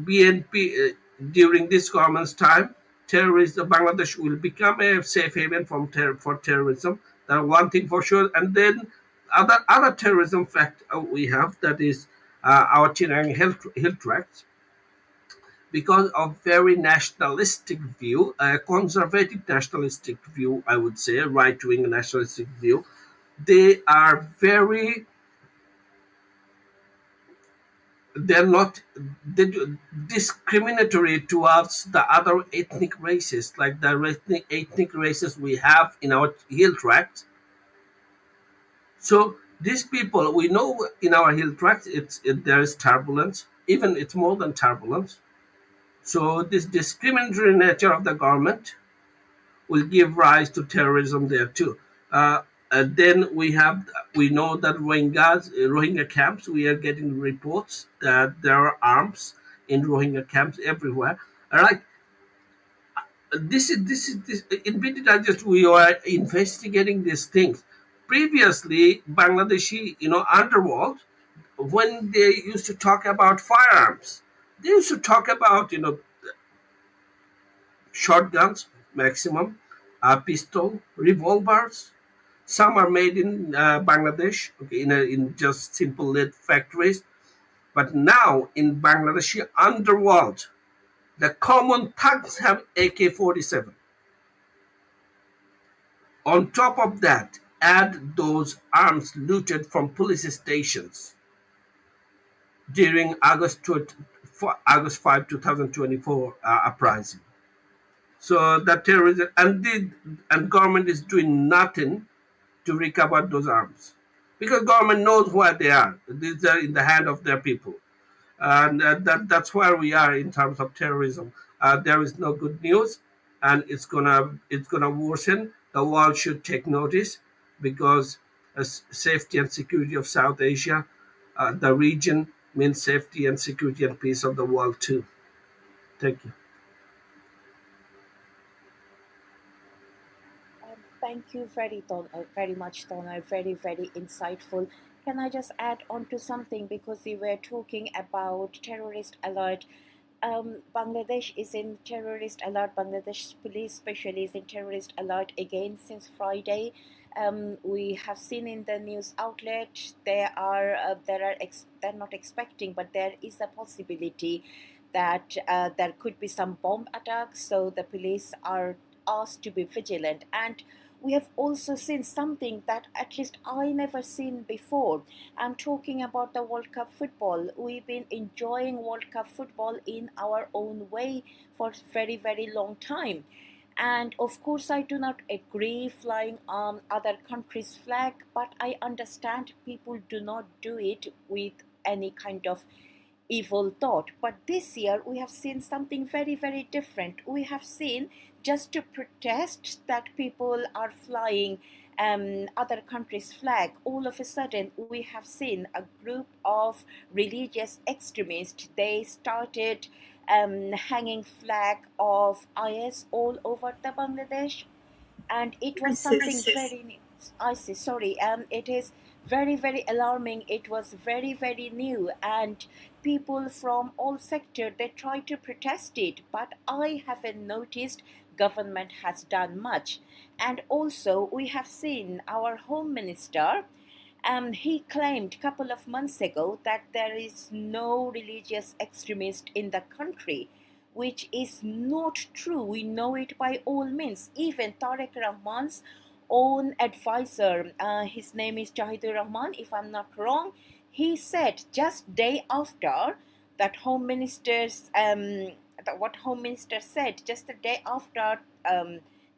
BNP during this government's time, Bangladesh will become a safe haven for terrorism. That's one thing for sure. And then other terrorism fact we have, that is our Chinang hill tracts. Because of very nationalistic view, a conservative nationalistic view, I would say, right-wing nationalistic view, they're not discriminatory towards the other ethnic races, like the ethnic races we have in our hill tracts. So these people, we know in our hill tracts, there is turbulence, even it's more than turbulence. So this discriminatory nature of the government will give rise to terrorism there too. Then we know that Rohingya camps. We are getting reports that there are arms in Rohingya camps everywhere. All right, this in Bangladesh we are investigating these things. Previously, Bangladeshi, underworld, when they used to talk about firearms, they used to talk about shotguns maximum, pistol, revolvers. Some are made in Bangladesh, okay, in just simple lead factories. But now in Bangladeshi underworld, the common thugs have AK-47. On top of that, add those arms looted from police stations during August 5, 2024 uprising. So the terrorism and government is doing nothing to recover those arms because government knows where they are. These are in the hand of their people, and that's where we are in terms of terrorism. There is no good news, and it's gonna worsen. The world should take notice because safety and security of South Asia, the region means safety and security and peace of the world too. Thank you. Thank you very much, Tonoy. Very, very insightful. Can I just add on to something because we were talking about terrorist alert? Bangladesh is in terrorist alert. Bangladesh police especially is in terrorist alert again since Friday. We have seen in the news outlet they're not expecting, but there is a possibility that there could be some bomb attacks. So the police are asked to be vigilant. And we have also seen something that at least I never seen before. I'm talking about the World Cup football. We've been enjoying World Cup football in our own way for very, very long time. And of course, I do not agree flying on other countries' flag, but I understand people do not do it with any kind of evil thought. But this year we have seen something very, very different. We have seen just to protest that people are flying other countries' flag. All of a sudden, we have seen a group of religious extremists. They started hanging flag of IS all over the Bangladesh, and it was something very new. ISIS, sorry, it is very, very alarming. It was very, very new, and people from all sector they try to protest it, but I haven't noticed government has done much. And also we have seen our home minister, he claimed a couple of months ago that there is no religious extremist in the country, which is not true. We know it by all means. Even Tariq Rahman's own advisor, his name is Chowdhury Rahman, if I'm not wrong, he said just day after that home minister's what home minister said just the day after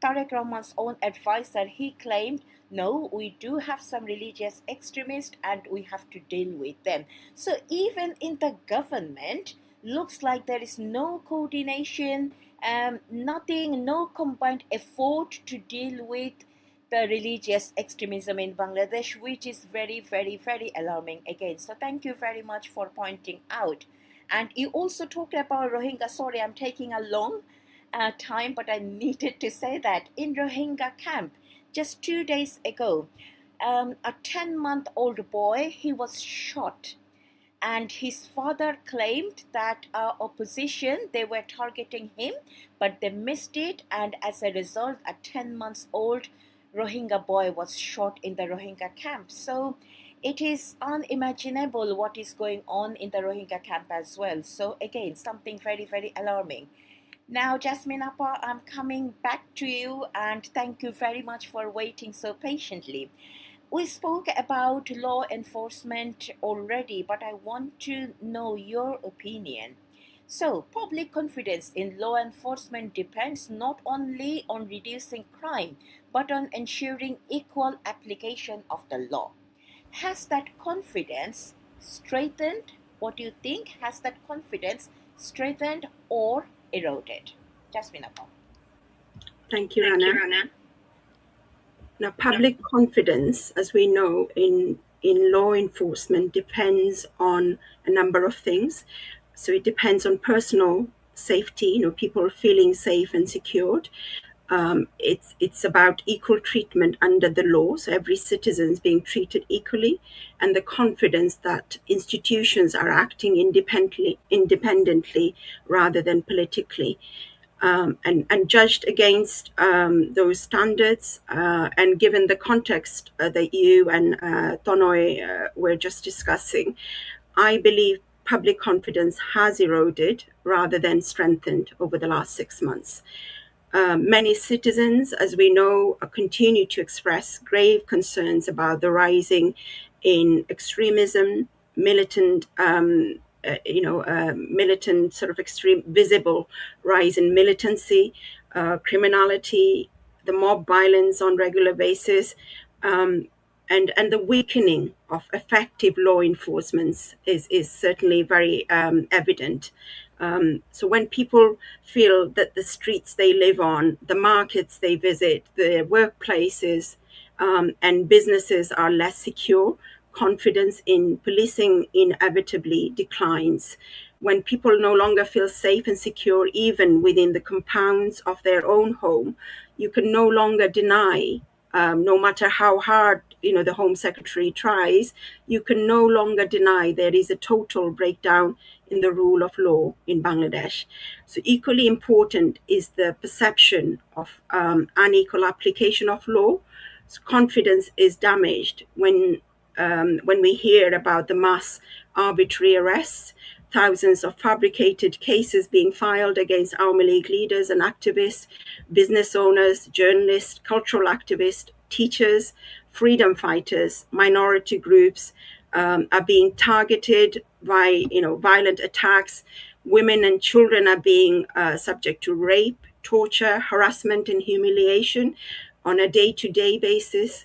Tariq Rahman's own advisor, he claimed, no, we do have some religious extremists and we have to deal with them. So even in the government, looks like there is no coordination, nothing, no combined effort to deal with the religious extremism in Bangladesh, which is very, very, very alarming again. So thank you very much for pointing out. And you also talked about Rohingya. Sorry, I'm taking a long time, but I needed to say that in Rohingya camp, just 2 days ago, a 10-month-old boy, he was shot, and his father claimed that opposition, they were targeting him, but they missed it, and as a result a 10 months old Rohingya boy was shot in the Rohingya camp. So it is unimaginable what is going on in the Rohingya camp as well. So again, something very, very alarming. Now, Jasmin Appa, I'm coming back to you, and thank you very much for waiting so patiently. We spoke about law enforcement already, but I want to know your opinion. So, public confidence in law enforcement depends not only on reducing crime, but on ensuring equal application of the law. Has that confidence strengthened? What do you think? Has that confidence strengthened or eroded. Jasmin Appa. Thank you, Rana. Now, public confidence, as we know, in law enforcement depends on a number of things. So it depends on personal safety, people feeling safe and secured. It's about equal treatment under the law, so every citizen is being treated equally, and the confidence that institutions are acting independently rather than politically. And judged against those standards, and given the context that you and Tonoy were just discussing, I believe public confidence has eroded rather than strengthened over the last 6 months. Many citizens, as we know, continue to express grave concerns about the rising in extremism, militant, militant sort of extreme, visible rise in militancy, criminality, the mob violence on regular basis, and the weakening of effective law enforcement is certainly very evident. So when people feel that the streets they live on, the markets they visit, the workplaces, and businesses are less secure, confidence in policing inevitably declines. When people no longer feel safe and secure, even within the compounds of their own home, you can no longer deny, no matter how hard the Home Secretary tries, you can no longer deny there is a total breakdown in the rule of law in Bangladesh. So equally important is the perception of unequal application of law. So confidence is damaged when we hear about the mass arbitrary arrests, thousands of fabricated cases being filed against Awami League leaders and activists, business owners, journalists, cultural activists, teachers, freedom fighters, minority groups are being targeted by violent attacks. Women and children are being subject to rape, torture, harassment, and humiliation on a day-to-day basis,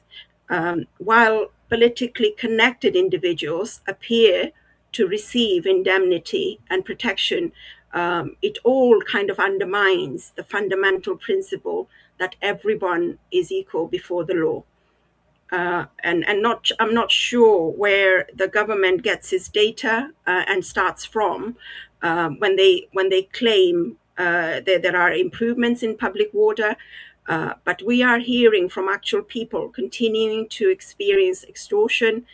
while politically connected individuals appear to receive indemnity and protection. It all kind of undermines the fundamental principle that everyone is equal before the law. And I'm not sure where the government gets its data and starts from when they claim there are improvements in public order. But we are hearing from actual people continuing to experience extortion,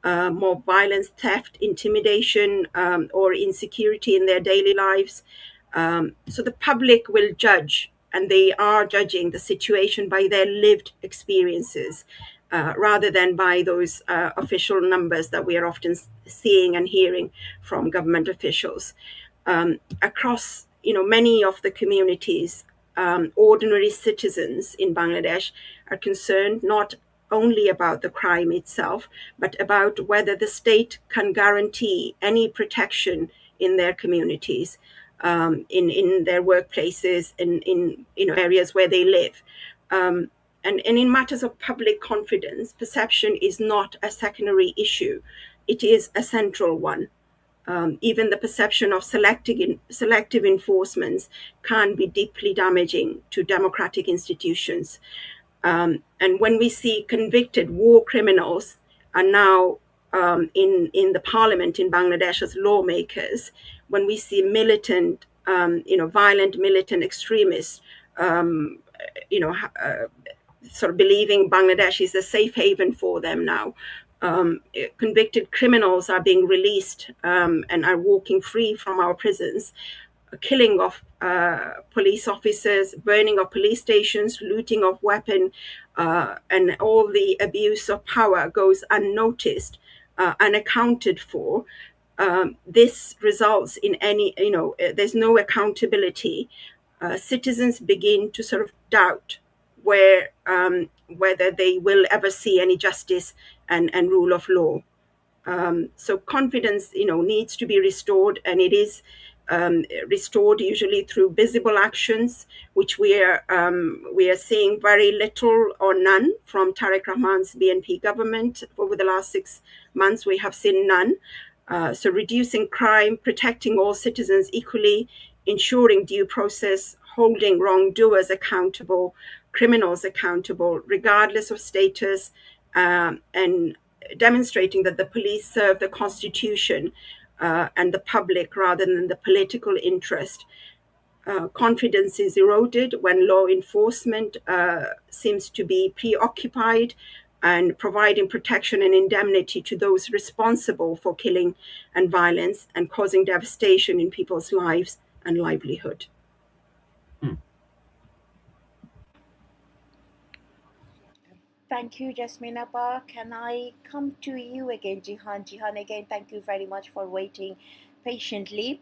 more violence, theft, intimidation, or insecurity in their daily lives. So the public will judge, and they are judging the situation by their lived experiences, rather than by those official numbers that we are often seeing and hearing from government officials. Across many of the communities, ordinary citizens in Bangladesh are concerned not only about the crime itself, but about whether the state can guarantee any protection in their communities, in their workplaces, in areas where they live. And in matters of public confidence, perception is not a secondary issue. It is a central one. Even the perception of selective enforcements can be deeply damaging to democratic institutions. And when we see convicted war criminals are now in the parliament in Bangladesh as lawmakers, when we see militant, violent militant extremists, sort of believing Bangladesh is a safe haven for them now. Convicted criminals are being released and are walking free from our prisons. Killing of police officers, burning of police stations, looting of weapons, and all the abuse of power goes unnoticed, unaccounted for. This results in there's no accountability. Citizens begin to sort of doubt whether they will ever see any justice and rule of law. So confidence, needs to be restored, and it is restored usually through visible actions, which we are seeing very little or none from Tariq Rahman's BNP government. Over the last 6 months, we have seen none. So reducing crime, protecting all citizens equally, ensuring due process, holding wrongdoers accountable, criminals accountable, regardless of status, and demonstrating that the police serve the constitution and the public rather than the political interest. Confidence is eroded when law enforcement seems to be preoccupied and providing protection and indemnity to those responsible for killing and violence and causing devastation in people's lives and livelihood. Thank you, Jasmin Abba. Can I come to you again, Jihan? Jihan, again, thank you very much for waiting patiently.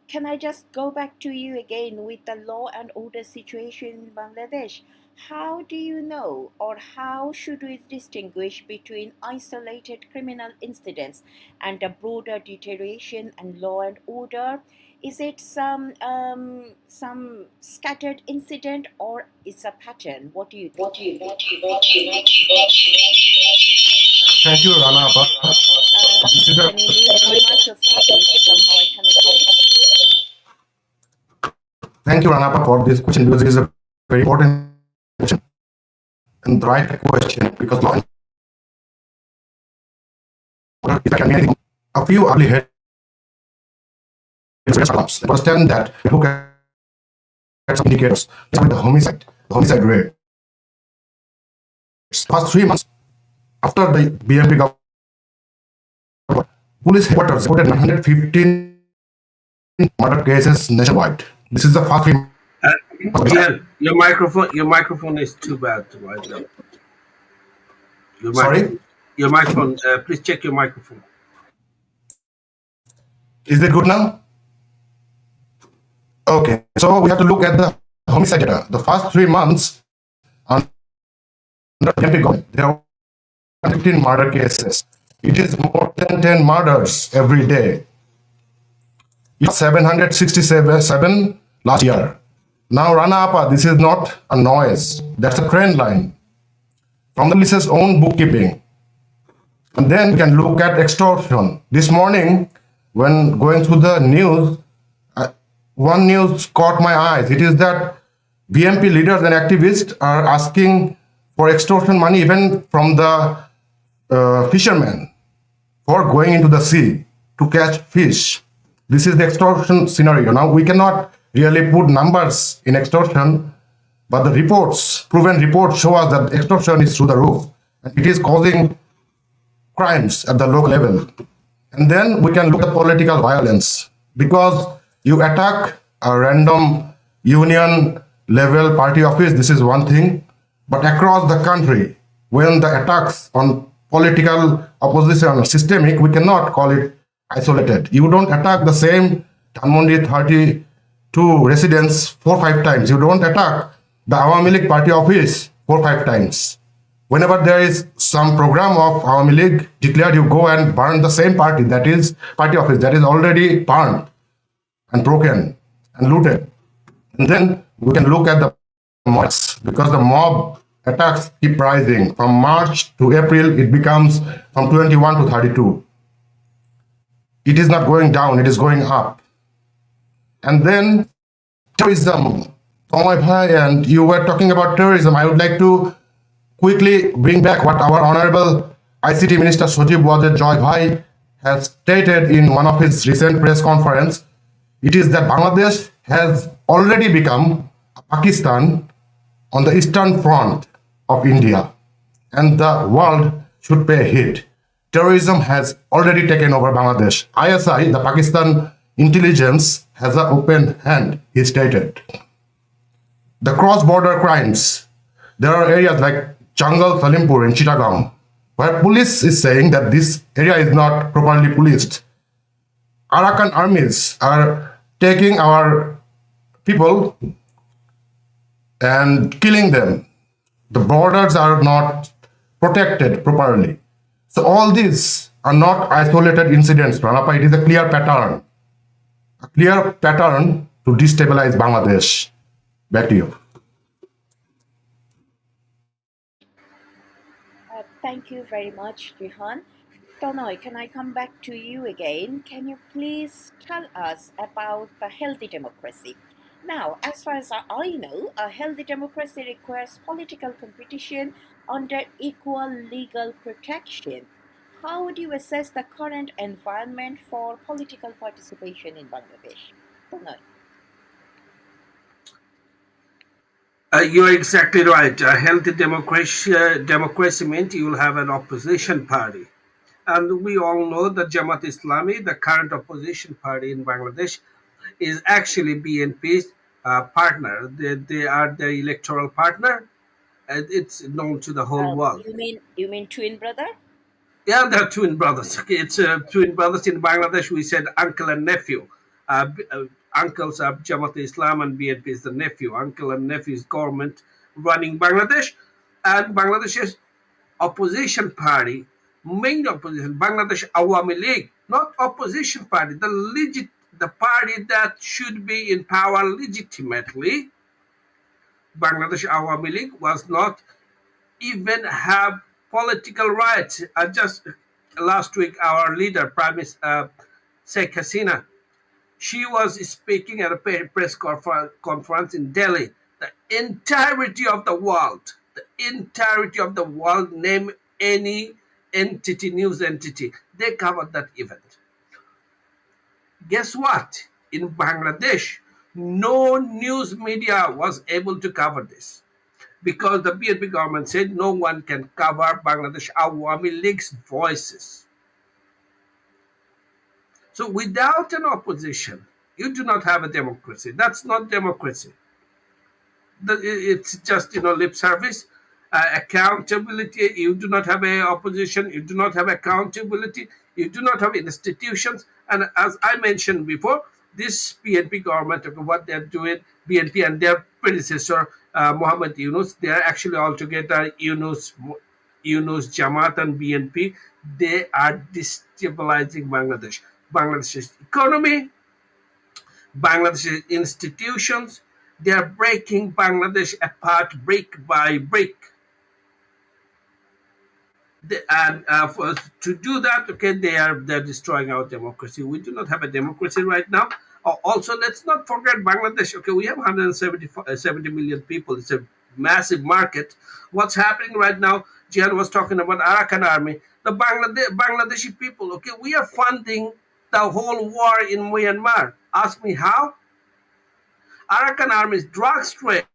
Can I just go back to you again with the law and order situation in Bangladesh? How do you know, or how should we distinguish between isolated criminal incidents and a broader deterioration in law and order? Is it some scattered incident, or it's a pattern? What do you think? Thank you, Rana. This is a Can you mute my microphone, please? Somehow I cannot do it. Thank you, Rana, for this question because it is a very important question and the right question because law and order is like anything. A few early heads understand that look at some indicators. With the homicide rate. Past 3 months after the BMP government, police headquarters reported 915 murder cases nationwide. This is the first 3 months. Jihan, your microphone is too bad right now. Sorry? Your microphone. Please check your microphone. Is it good now? Okay, so we have to look at the homicide data. The first 3 months under BMP government, there were 15 murder cases. It is more than 10 murders every day. It was 767 last year. Now, Rana Appa, this is not a noise. That's a trend line from the police's own bookkeeping. And then we can look at extortion. This morning, when going through the news, one news caught my eyes. It is that BMP leaders and activists are asking for extortion money even from the fishermen for going into the sea to catch fish. This is the extortion scenario. Now, we cannot really put numbers in extortion, but the proven reports show us that extortion is through the roof. And it is causing crimes at the local level. And then we can look at political violence because you attack a random union level party office, this is one thing. But across the country, when the attacks on political opposition are systemic, we cannot call it isolated. You don't attack the same Dhanmondi 32 residents 4 or 5 times. You don't attack the Awami League party office 4 or 5 times. Whenever there is some program of Awami League declared, you go and burn the same party office that is already burned and broken and looted. And then we can look at the mobs because the mob attacks keep rising. From March to April, it becomes from 21 to 32. It is not going down, it is going up. And then terrorism. Tonoy Bhai, and you were talking about terrorism. I would like to quickly bring back what our Honorable ICT Minister Sojiv Wajid Joy Bhai has stated in one of his recent press conference. It is that Bangladesh has already become Pakistan on the eastern front of India, and the world should pay heed. Terrorism has already taken over Bangladesh. ISI, the Pakistan intelligence, has an open hand, he stated. The cross-border crimes, there are areas like Changal, Salimpur, and Chittagong, where police is saying that this area is not properly policed. Arakan armies are taking our people and killing them. The borders are not protected properly. So all these are not isolated incidents, Pranapa. It is a clear pattern to destabilize Bangladesh. Back to you. Thank you very much, Jihan. Tonoy, can I come back to you again? Can you please tell us about the healthy democracy? Now, as far as I know, a healthy democracy requires political competition under equal legal protection. How would you assess the current environment for political participation in Bangladesh? Tonoy. You're exactly right. A healthy democracy means you will have an opposition party. And we all know that Jamaat Islami, the current opposition party in Bangladesh, is actually BNP's partner. They are their electoral partner, and it's known to the whole world. You mean twin brother? Yeah, they're twin brothers. Okay, it's twin brothers in Bangladesh. We said uncle and nephew. Uncles are Jamaat Islam and BNP is the nephew. Uncle and nephew is government running Bangladesh, and Bangladesh's opposition party, main opposition, Bangladesh Awami League, not opposition party, the party that should be in power legitimately. Bangladesh Awami League was not even have political rights. Just last week, our leader, Prime Minister Sheikh Hasina, she was speaking at a press conference in Delhi. The entirety of the world, name any entity, news entity, they covered that event. Guess what? In Bangladesh, no news media was able to cover this because the BNP government said no one can cover Bangladesh Awami League's voices. So without an opposition, you do not have a democracy. That's not democracy. It's just lip service. Accountability. You do not have a opposition. You do not have accountability. You do not have institutions. And as I mentioned before, this BNP government, what they're doing, BNP and their predecessor, Mohammed Yunus, they are actually altogether Yunus, Jamaat, and BNP. They are destabilizing Bangladesh. Bangladesh's economy, Bangladesh's institutions, they are breaking Bangladesh apart brick by brick. To do that, okay, they're destroying our democracy. We do not have a democracy right now. Also, let's not forget Bangladesh. Okay, we have 170 million people. It's a massive market. What's happening right now? Jihan was talking about Arakan army. The Bangladeshi people. Okay, we are funding the whole war in Myanmar. Ask me how? Arakan army's drugs trade.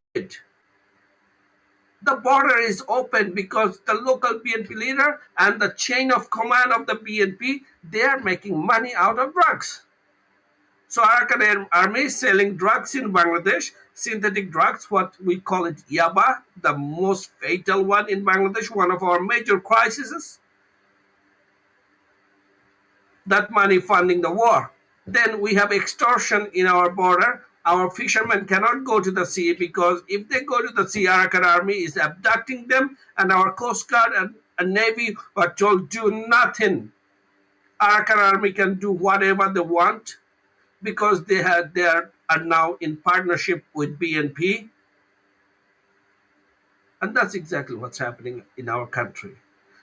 The border is open because the local BNP leader and the chain of command of the BNP, they are making money out of drugs. So Arakan army is selling drugs in Bangladesh, synthetic drugs, what we call it yaba, the most fatal one in Bangladesh, one of our major crises. That money funding the war. Then we have extortion in our border. Our fishermen cannot go to the sea because if they go to the sea, Arakan army is abducting them, and our Coast Guard and Navy are told do nothing. Arakan army can do whatever they want because they are now in partnership with BNP, and that's exactly what's happening in our country.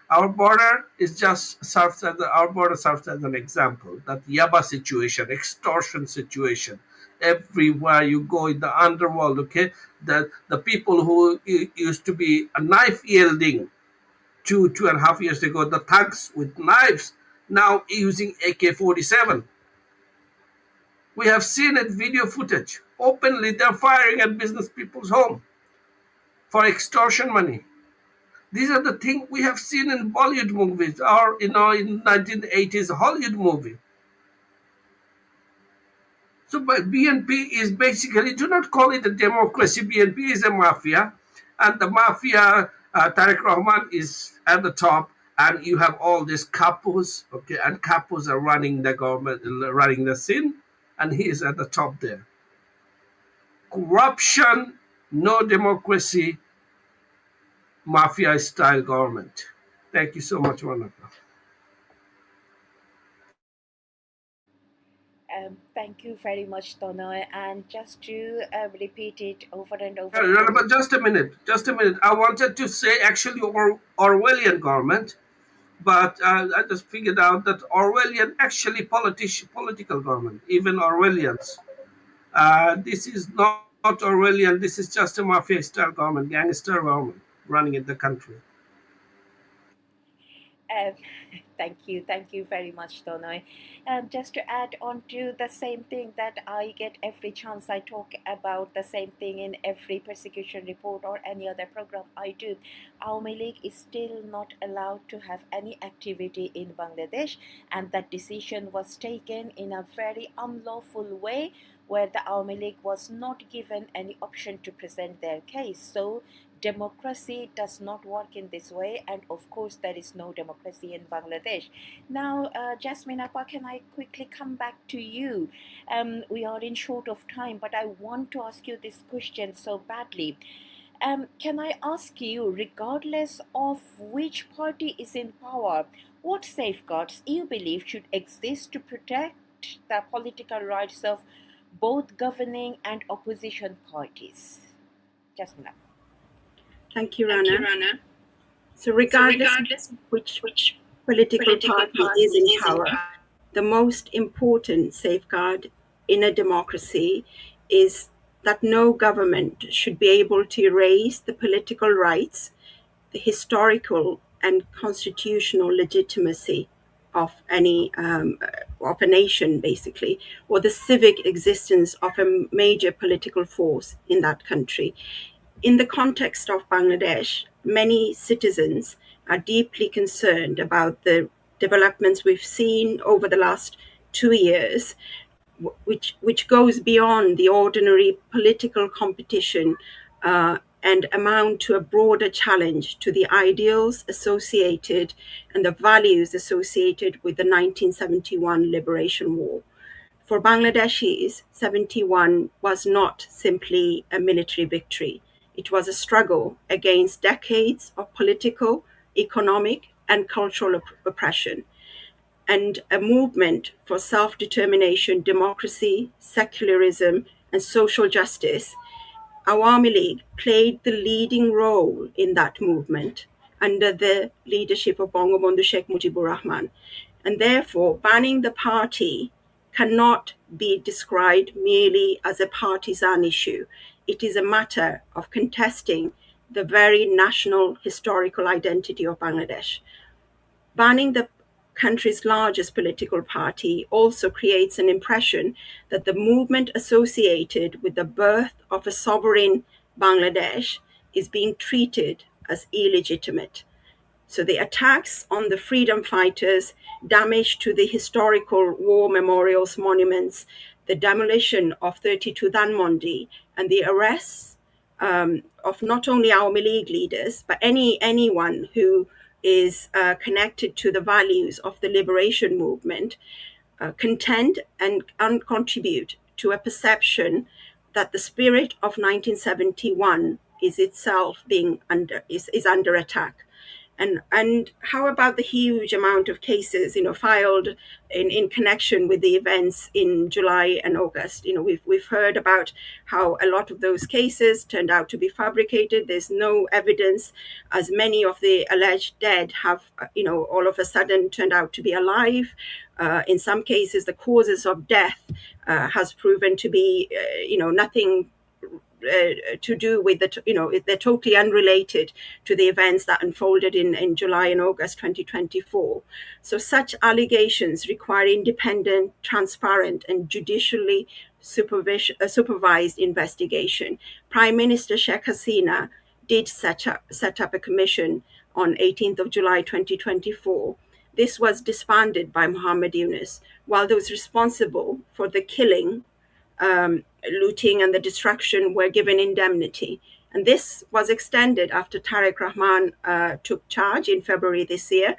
Our border serves as an example. That Yaba situation, extortion situation, everywhere you go in the underworld. Okay, the people who used to be a knife yielding 2.5 years ago, the thugs with knives now using AK-47. We have seen it video footage openly. They're firing at business people's home for extortion money. These are the things we have seen in Bollywood movies or in 1980s Hollywood movie. So but BNP is basically, do not call it a democracy. BNP is a mafia, and the mafia, Tariq Rahman is at the top, and you have all these capos, okay, and capos are running the government, running the scene, and he is at the top there. Corruption, no democracy, mafia-style government. Thank you so much, Rana. Thank you very much, Tonoy. And just to repeat it over and over Rana, again. but just a minute. I wanted to say actually Orwellian government, But I just figured out that Orwellian actually political government, even Orwellians. This is not Orwellian. This is just a mafia-style government, gangster government running in the country. Um, thank you very much, Tonoy. Just to add on to the same thing that I get every chance, I talk about the same thing in every persecution report or any other program I do. Awami League is still not allowed to have any activity in Bangladesh, and that decision was taken in a very unlawful way, where the Awami League was not given any option to present their case. So democracy does not work in this way, and of course there is no democracy in Bangladesh. Now, Jasmin Appa, can I quickly come back to you? We are in short of time, but I want to ask you this question so badly. Can I ask you, regardless of which party is in power, what safeguards you believe should exist to protect the political rights of both governing and opposition parties? Jasmin Appa. Thank you, Rana. So regardless of which political party is in power, the most important safeguard in a democracy is that no government should be able to erase the political rights, the historical and constitutional legitimacy of any of a nation, basically, or the civic existence of a major political force in that country. In the context of Bangladesh, many citizens are deeply concerned about the developments we've seen over the last 2 years, which goes beyond the ordinary political competition and amount to a broader challenge to the ideals associated and the values associated with the 1971 Liberation War. For Bangladeshis, 71 was not simply a military victory. It was a struggle against decades of political, economic, and cultural oppression, and a movement for self-determination, democracy, secularism, and social justice. Awami League played the leading role in that movement under the leadership of Bangabandhu Sheikh Mujibur Rahman. And therefore, banning the party cannot be described merely as a partisan issue. It is a matter of contesting the very national historical identity of Bangladesh. Banning the country's largest political party also creates an impression that the movement associated with the birth of a sovereign Bangladesh is being treated as illegitimate. So the attacks on the freedom fighters, damage to the historical war memorials, monuments, the demolition of 32 Dhanmondi, and the arrests of not only Awami League leaders, but anyone who is connected to the values of the liberation movement, contend and contribute to a perception that the spirit of 1971 is itself being under attack. And how about the huge amount of cases, filed in connection with the events in July and August? We've heard about how a lot of those cases turned out to be fabricated. There's no evidence, as many of the alleged dead have, all of a sudden turned out to be alive. In some cases, the causes of death has proven to be, nothing to do with they're totally unrelated to the events that unfolded in July and August 2024. So such allegations require independent, transparent, and judicially supervised investigation. Prime Minister Sheikh Hasina did set up a commission on 18th of July 2024. This was disbanded by Muhammad Yunus, while those responsible for the killing, looting, and the destruction were given indemnity. And this was extended after Tariq Rahman took charge in February this year.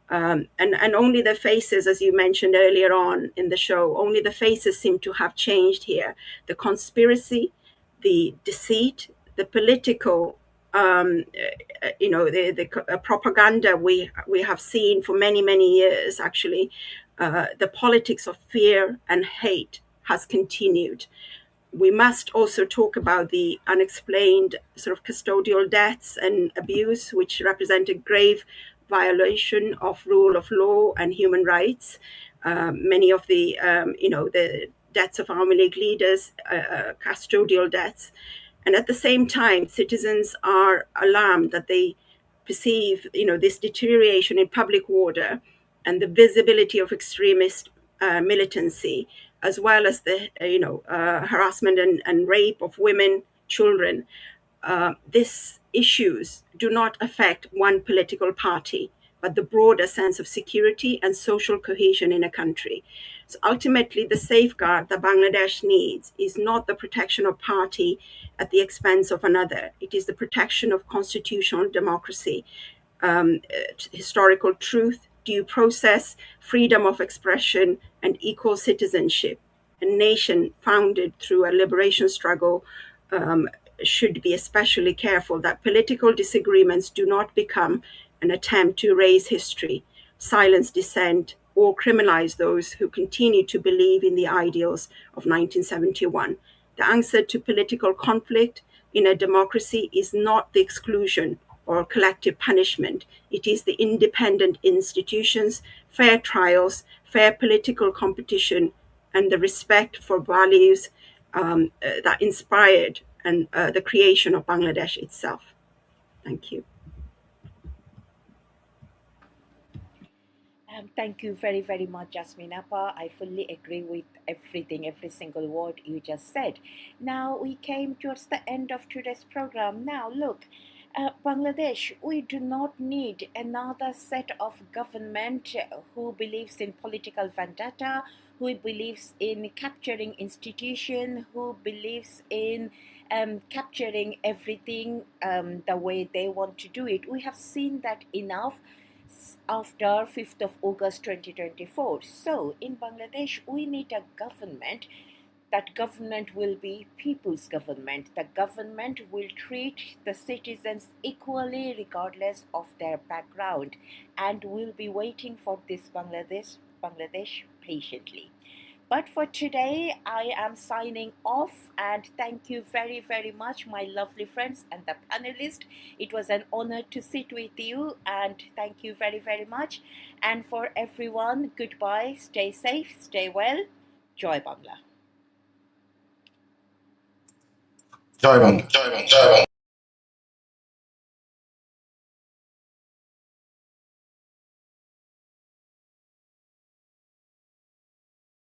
And only the faces, as you mentioned earlier on in the show, only the faces seem to have changed here. The conspiracy, the deceit, the political, the propaganda we have seen for many, many years, actually, the politics of fear and hate has continued. We must also talk about the unexplained sort of custodial deaths and abuse, which represent a grave violation of rule of law and human rights. Many of the, the deaths of Army League leaders, custodial deaths. And at the same time, citizens are alarmed that they perceive, this deterioration in public order and the visibility of extremist militancy, as well as the, harassment and rape of women, children. These issues do not affect one political party, but the broader sense of security and social cohesion in a country. So ultimately, the safeguard that Bangladesh needs is not the protection of party at the expense of another. It is the protection of constitutional democracy, historical truth, due process, freedom of expression, and equal citizenship. A nation founded through a liberation struggle should be especially careful that political disagreements do not become an attempt to erase history, silence dissent, or criminalize those who continue to believe in the ideals of 1971. The answer to political conflict in a democracy is not the exclusion or collective punishment. It is the independent institutions, fair trials, fair political competition, and the respect for values that inspired and the creation of Bangladesh itself. Thank you. Thank you very, very much, Jasmin Appa. I fully agree with everything, every single word you just said. Now we came towards the end of today's program. Now, look, Bangladesh, we do not need another set of government who believes in political vendetta, who believes in capturing institution, who believes in capturing everything the way they want to do it. We have seen that enough after 5th of August 2024. So in Bangladesh, we need a government. That government will be people's government. The government will treat the citizens equally regardless of their background, and will be waiting for this Bangladesh patiently. But for today, I am signing off, and thank you very, very much, my lovely friends and the panelists. It was an honor to sit with you, and thank you very, very much. And for everyone, goodbye, stay safe, stay well. Joy Bangla. Joy Bangla.